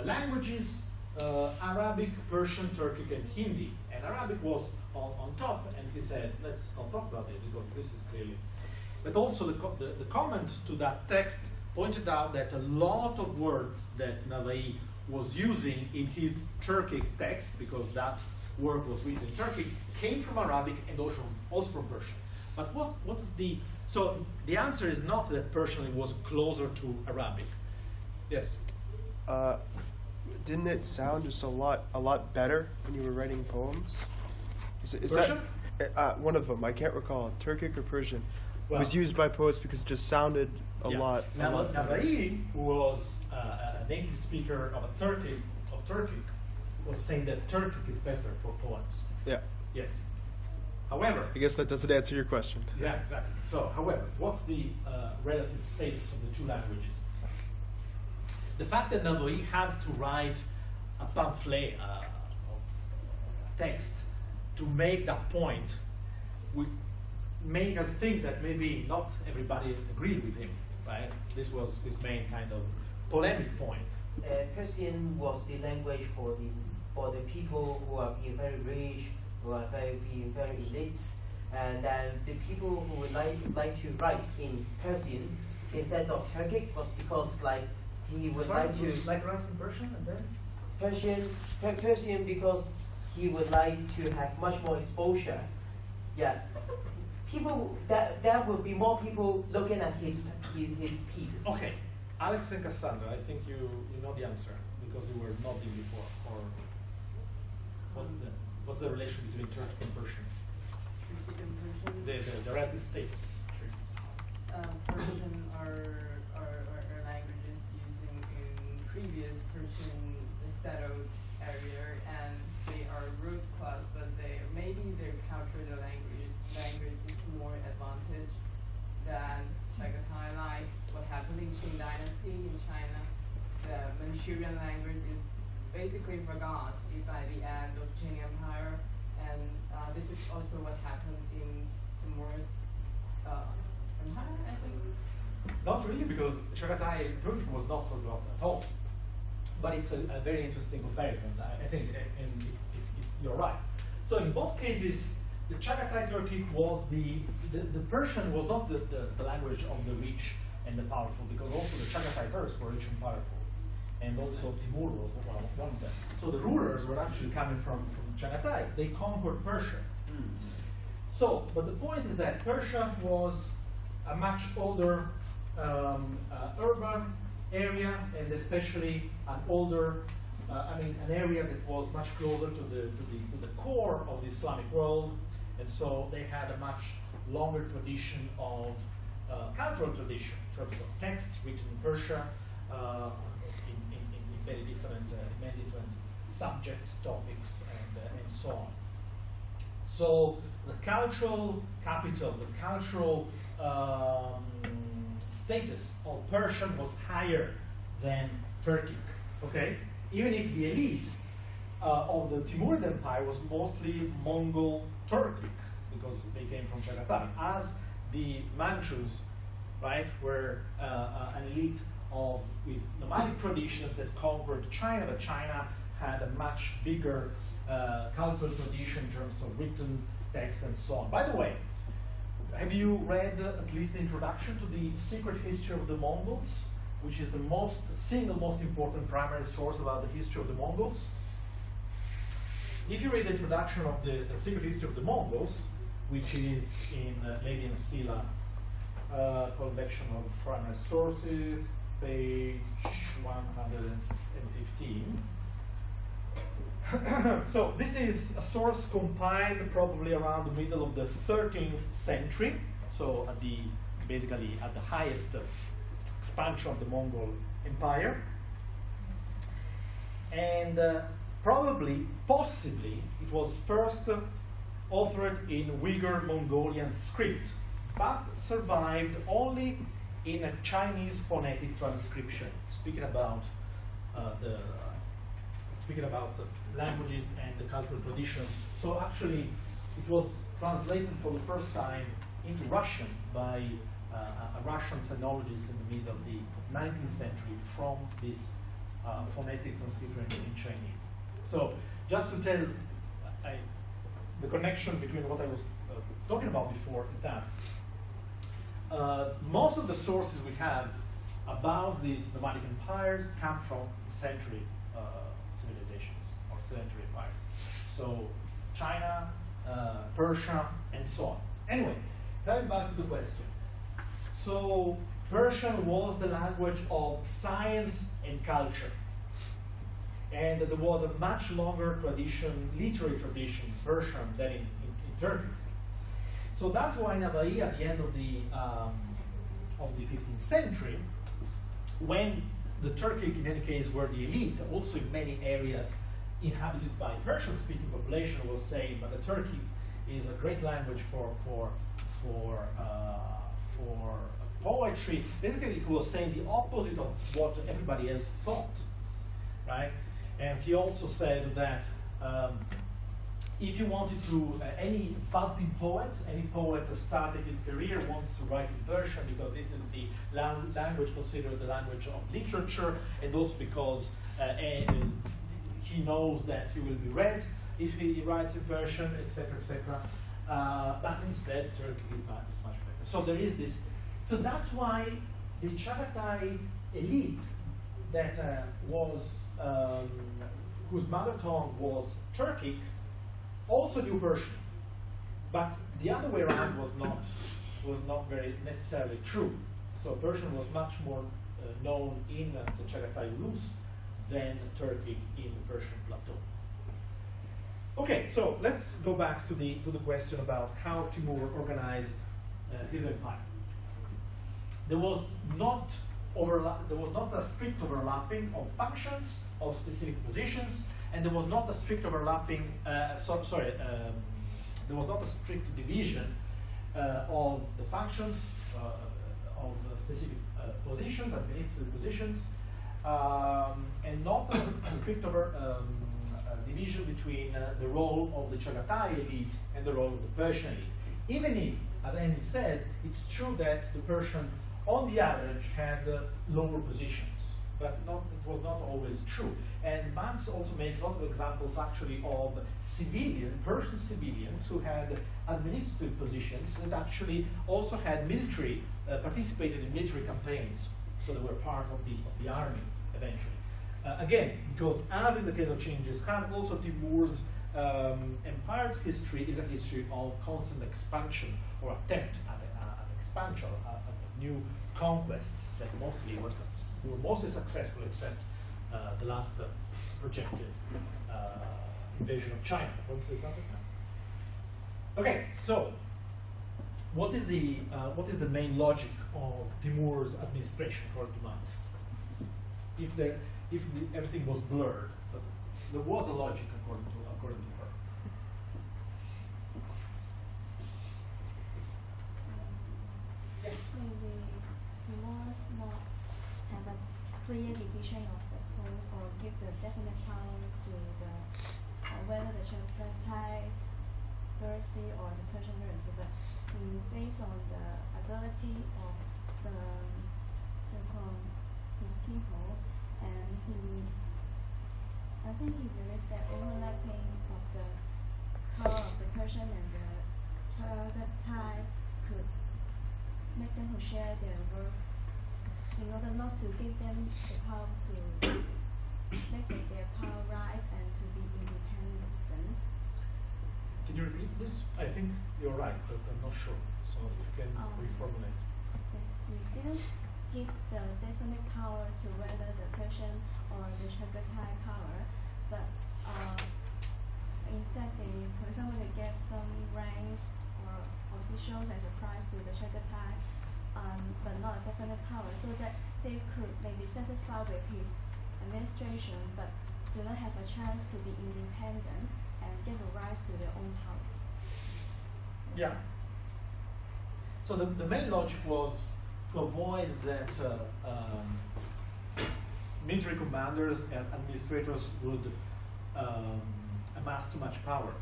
languages, Arabic, Persian, Turkic, and Hindi. And Arabic was on top, and he said, let's not talk about it, because this is clearly. But also the comment to that text pointed out that a lot of words that Navai was using in his Turkic text, because that work was written in Turkic, came from Arabic and also from Persian. But so the answer is not that Persian was closer to Arabic. Yes? Didn't it sound just a lot better when you were writing poems? Is Persian? That one of them? I can't recall. Turkic or Persian was used by poets because it just sounded a lot. Navai, who was a native speaker of Turkic, was saying that Turkic is better for poems. Yeah. Yes. However, I guess that doesn't answer your question. Yeah, exactly. So, however, what's the relative status of the 2 languages? The fact that Navai had to write a pamphlet, a text, to make that point, would make us think that maybe not everybody agreed with him, right? This was his main kind of polemic point. Persian was the language for the people who are being very rich, who are being very elites, and the people who would like to write in Persian instead of Turkic was because he would like to write in Persian and then Persian because he would like to have much more exposure. Yeah, people there would be more people looking at his pieces. Okay, Alex and Cassandra, I think you know the answer because you were nodding before. Or what's the relation between Turkic and Persian? Turkic and Persian? The relative status. Persian are languages using in previous Persian settled area, and they are root class, but maybe their culture, the language is more advantage than Chagatai. Like what happened in Qing Dynasty in China, the Manchurian language is basically forgot by the end of Qing Empire, and this is also what happened in Timur's empire, I think. Not really, because Chagatai Turkic was not forgotten at all. But it's a very interesting comparison, I think, and if you're right. So in both cases, the Chagatai Turkic was the Persian was not the language of the rich and the powerful, because also the Chagatai Turks were rich and powerful. And also Timur was one of them. So the rulers were actually coming from Chagatai. They conquered Persia. So, but the point is that Persia was a much older urban area, and especially an older, an area that was much closer to the core of the Islamic world, and so they had a much longer tradition of cultural tradition in terms of texts written in Persia, in many different subjects, topics, and so on. So the cultural capital, the cultural status of Persian was higher than Turkic. Okay, even if the elite of the Timurid Empire was mostly Mongol Turkic, because they came from Chagatai, as the Manchus, right, were an elite with nomadic traditions that conquered China, but China had a much bigger cultural tradition in terms of written text and so on. By the way, have you read at least the introduction to the Secret History of the Mongols, which is the single most important primary source about the history of the Mongols? If you read the introduction of the Secret History of the Mongols, which is in Levi and Silla collection of primary sources, page 115. So this is a source compiled probably around the middle of the 13th century, so basically at the highest expansion of the Mongol Empire. And probably, possibly, it was first authored in Uyghur Mongolian script, but survived only in a Chinese phonetic transcription, speaking about the languages and the cultural traditions. So actually, it was translated for the first time into Russian by a Russian sinologist in the middle of the 19th century from this phonetic transcription in Chinese. So just to tell the connection between what I was talking about before is that most of the sources we have about these nomadic empires come from century civilizations or century empires. So China, Persia, and so on. Anyway, coming back to the question. So Persian was the language of science and culture. And there was a much longer tradition, literary tradition, Persian, than in Turkey. So that's why Nava'i, at the end of the 15th century, when the Turkic, in any case, were the elite, also in many areas inhabited by Persian-speaking population, was saying, but the Turkic is a great language for poetry. Basically, he was saying the opposite of what everybody else thought, right? And he also said that if you wanted to, any budding poet, any poet starting his career wants to write in Persian because this is the language considered the language of literature, and also because he knows that he will be read if he writes in Persian, etc., etc. But instead, Turkic is much better. So there is this. So that's why the Chagatai elite that whose mother tongue was Turkic also knew Persian, but the other way around was not very necessarily true. So Persian was much more known in the Chagatai Rus than Turkic in the Persian plateau. Okay, so let's go back to the question about how Timur organized his empire. There was not a strict overlapping of functions, of specific positions, and there was not a strict overlapping. There was not a strict division of the functions of the specific positions, administrative positions, and not a strict division between the role of the Chagatai elite and the role of the Persian elite. Even if, as Andy said, it's true that the Persian, on the average, had lower positions, but it was not always true. And Mans also makes a lot of examples, actually, of Persian civilians who had administrative positions that actually also had military, participated in military campaigns, so they were part of the army eventually. Again, because as in the case of Genghis Khan, also Timur's empire's history is a history of constant expansion or attempt at expansion, at new conquests that were mostly successful, except the last projected invasion of China. Want to say something? Okay, so what is the main logic of Timur's administration for 2 months? If everything was blurred, but there was a logic according to her. Yes. Maybe we must not have a clear division of the posts or give the definite power to the whether the Chagatai Persi or the Persian Persi, but based on the ability of the so-called his people, and I think he believes that overlapping of the power of the Persian and the Chagatai could make them to share their works in order not to give them the power to make their power rise and to be independent. Can you repeat this? I think you're right, but I'm not sure. So if you can reformulate. Yes, we didn't give the definite power to whether the Persian or the Chagatai power, but instead for example, they gave some ranks or officials as a prize to the Chagatai, but not a definite power. So that they could maybe satisfied with his administration, but do not have a chance to be independent and get a rise to their own power. Yeah. So the main logic was to avoid that military commanders and administrators would amass too much power,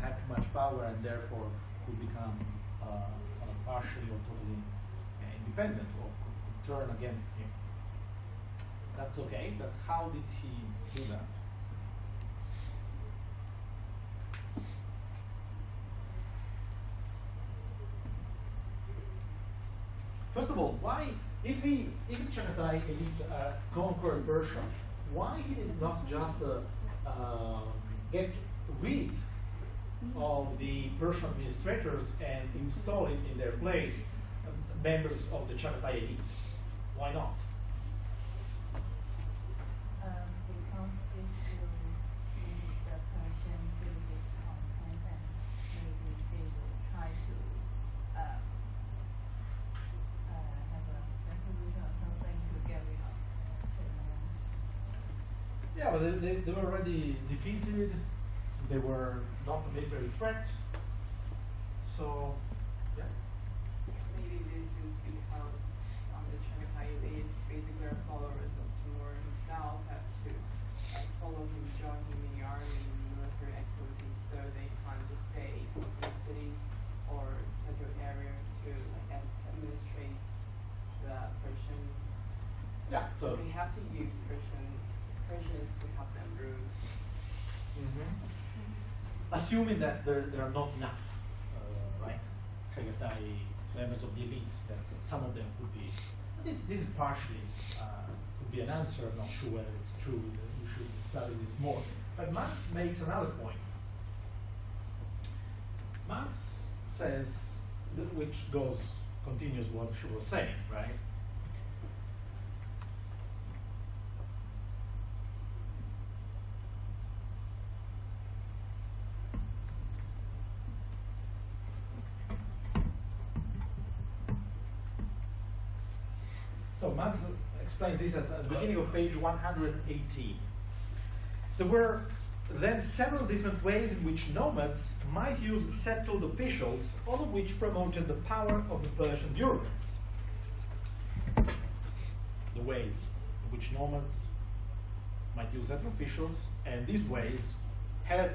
have too much power, and therefore could become partially or totally independent or could turn against him. That's okay, but how did he do that? First of all, why, if the Chagatai elite conquered Persia, why he did not just get rid of the Persian administrators and install it in their place members of the Chagatai elite? Why not? Because this will lead the Persian to discontent, and maybe they will try to have a revolution or something to get rid of Suleiman. Yeah, but they were already defeated. They were not a military threat. So, yeah. Maybe this is because the Chagatai elites, basically are followers of Timur himself, have to follow him, join him in the army, in military activities, so they can't just stay in cities or settled area to administrate the Persian. Yeah. So they have to use Persians to help them rule. Assuming that there are not enough, right, Chagatai members of the elite, that some of them could be. This is partially could be an answer. I'm not sure whether it's true. We should study this more. But Marx makes another point. Marx says, which continues what she was saying, right? So Marx explained this at the beginning of page 118. There were then several different ways in which nomads might use settled officials, all of which promoted the power of the Persian bureaucrats. The ways in which nomads might use settled officials, and these ways helped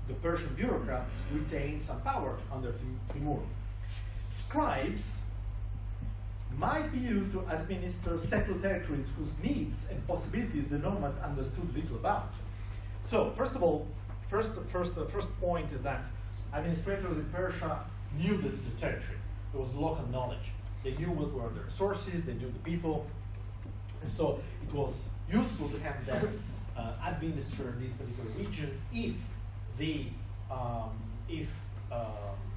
the Persian bureaucrats retain some power under Timur. Scribes might be used to administer settled territories whose needs and possibilities the nomads understood little about. So, first of all, the first point is that administrators in Persia knew the territory. There was local knowledge. They knew what were the resources, they knew the people, and so it was useful to have them administer this particular region if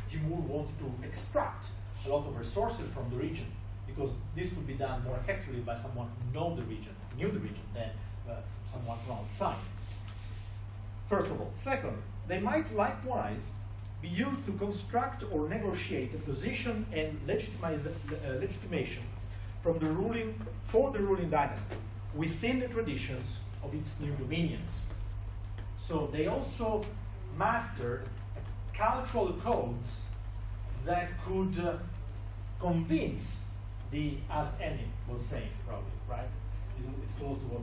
Timur wanted to extract a lot of resources from the region, because this could be done more effectively by someone who knew the region, than someone from outside. First of all. Second, they might likewise be used to construct or negotiate a position and legitimation for the ruling dynasty within the traditions of its new dominions. So they also mastered cultural codes that could convince as Enin was saying, probably, right? It's close to what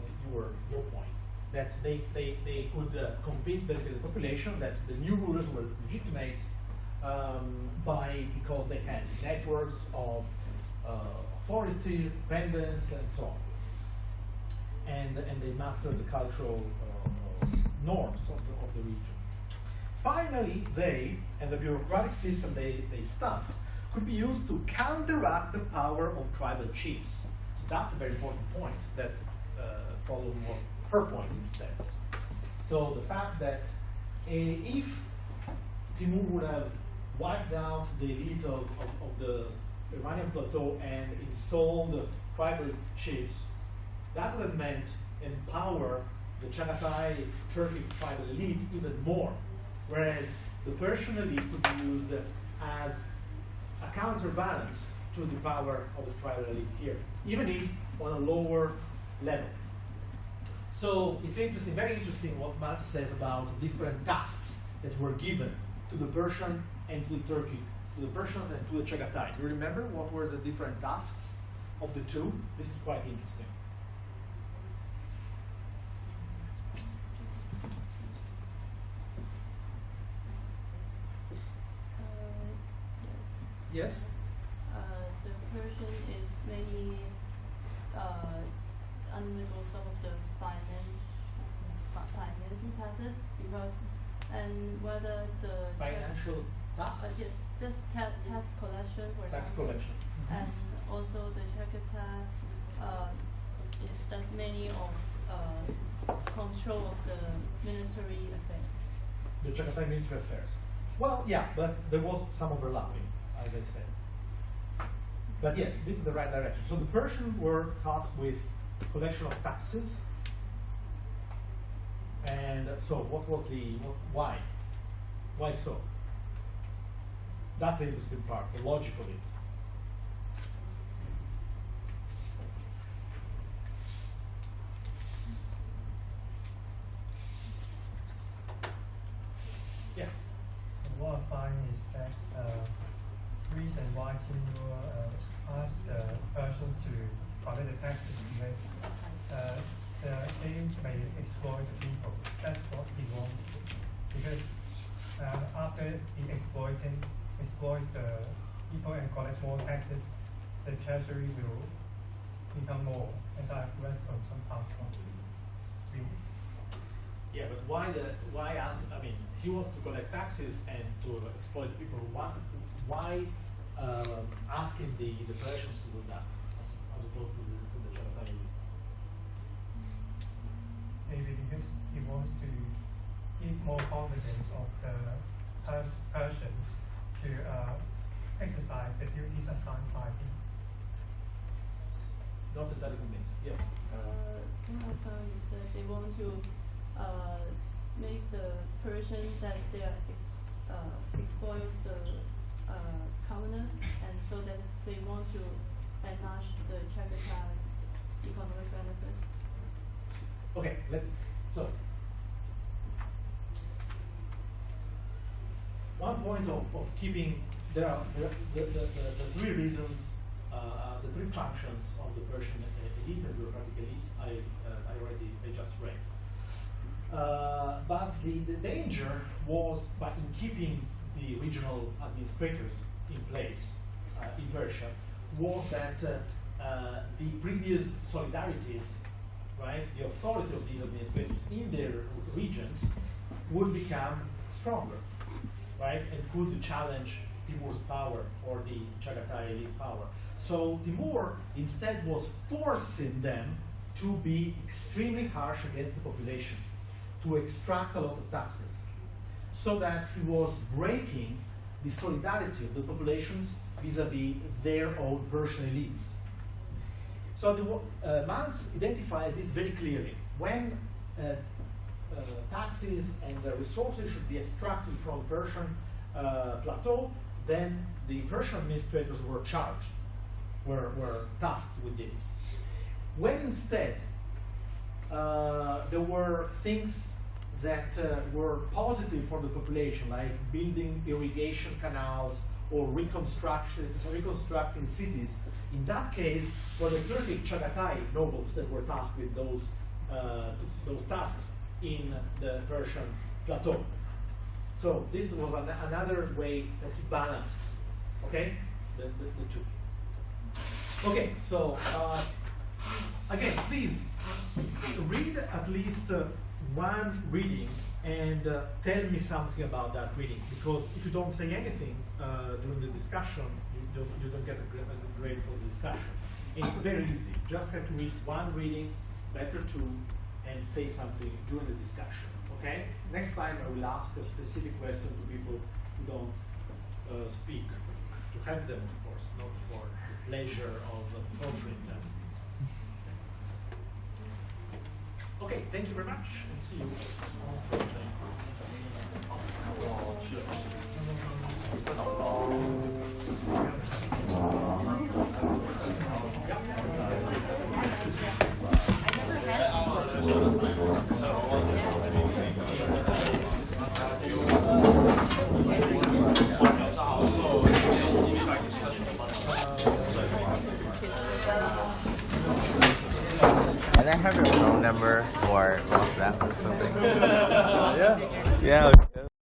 your point. That they could convince basically the population that the new rulers were legitimate because they had networks of authority, independence, and so on. And they mastered the cultural norms of the region. Finally, they, and the bureaucratic system they staffed, could be used to counteract the power of tribal chiefs. So that's a very important point that follows her point instead. So the fact that if Timur would have wiped out the elite of the Iranian plateau and installed tribal chiefs, that would have meant empower the Chagatai Turkic tribal elite even more, whereas the Persian elite could be used as a counterbalance to the power of the tribal elite here, even if on a lower level. So it's interesting, very interesting what Matt says about different tasks that were given to the Persian and to the Turkey, to the Persian and to the Chagatai. Do you remember what were the different tasks of the two? This is quite interesting. Yes? The Persian is mainly undergo some of the financial tasks because, and whether the Financial tasks? yes, just tax collection for Tax example. collection. And also the Chagatai is that many of control of the military affairs. The Chagatai military affairs. Well, yeah, but there was some overlapping, as I said. But yes, this is the right direction. So the Persian were tasked with collection of taxes. And so what was why? Why so? That's the interesting part, the logic of it. Yes? What I find is that reason why Timur asked the Persians to collect the taxes because they may exploit the people. That's what he wants. Because after he exploits the people and collect more taxes, the treasury will become more, as I've read from some past ones. Yeah, but why ask? I mean, he wants to collect taxes and to exploit people. Why asking the Persians to do that as opposed to the Chagatai? Maybe because he wants to give more confidence of the Persians to exercise the duties assigned by him. Not entirely convinced. Yes. What I found is that they want to make the Persian that they are exploit the commoners, and so that they want to enlarge the Chagatai's economic benefits. Okay, so one point of keeping, there are the three reasons, the three functions of the Persian elite and bureaucratic elite I just read. But the danger was in keeping the regional administrators in place in Persia was that the previous solidarities, right, the authority of these administrators in their regions would become stronger, right, and could challenge Timur's power or the Chagatai elite power. So Timur instead was forcing them to be extremely harsh against the population, to extract a lot of taxes, so that he was breaking the solidarity of the populations vis-a-vis their own Persian elites. So Mans identified this very clearly. When taxes and resources should be extracted from the Persian plateau, then the Persian administrators were charged, were tasked with this. When instead there were things that were positive for the population, like building irrigation canals or reconstructing cities, in that case, were the Turkic Chagatai nobles that were tasked with those tasks in the Persian plateau. So this was another way that he balanced, okay, the two. Okay, so again, please read at least one reading and tell me something about that reading, because if you don't say anything during the discussion, you don't get a grade for the discussion. And it's very easy. Just have to read one reading, better two, and say something during the discussion. Okay? Next time I will ask a specific question to people who don't speak, to help them, of course, not for the pleasure of torturing them. Okay, thank you very much, and see you on Thursday. Can I have your phone number or WhatsApp or something? Yeah. Yeah.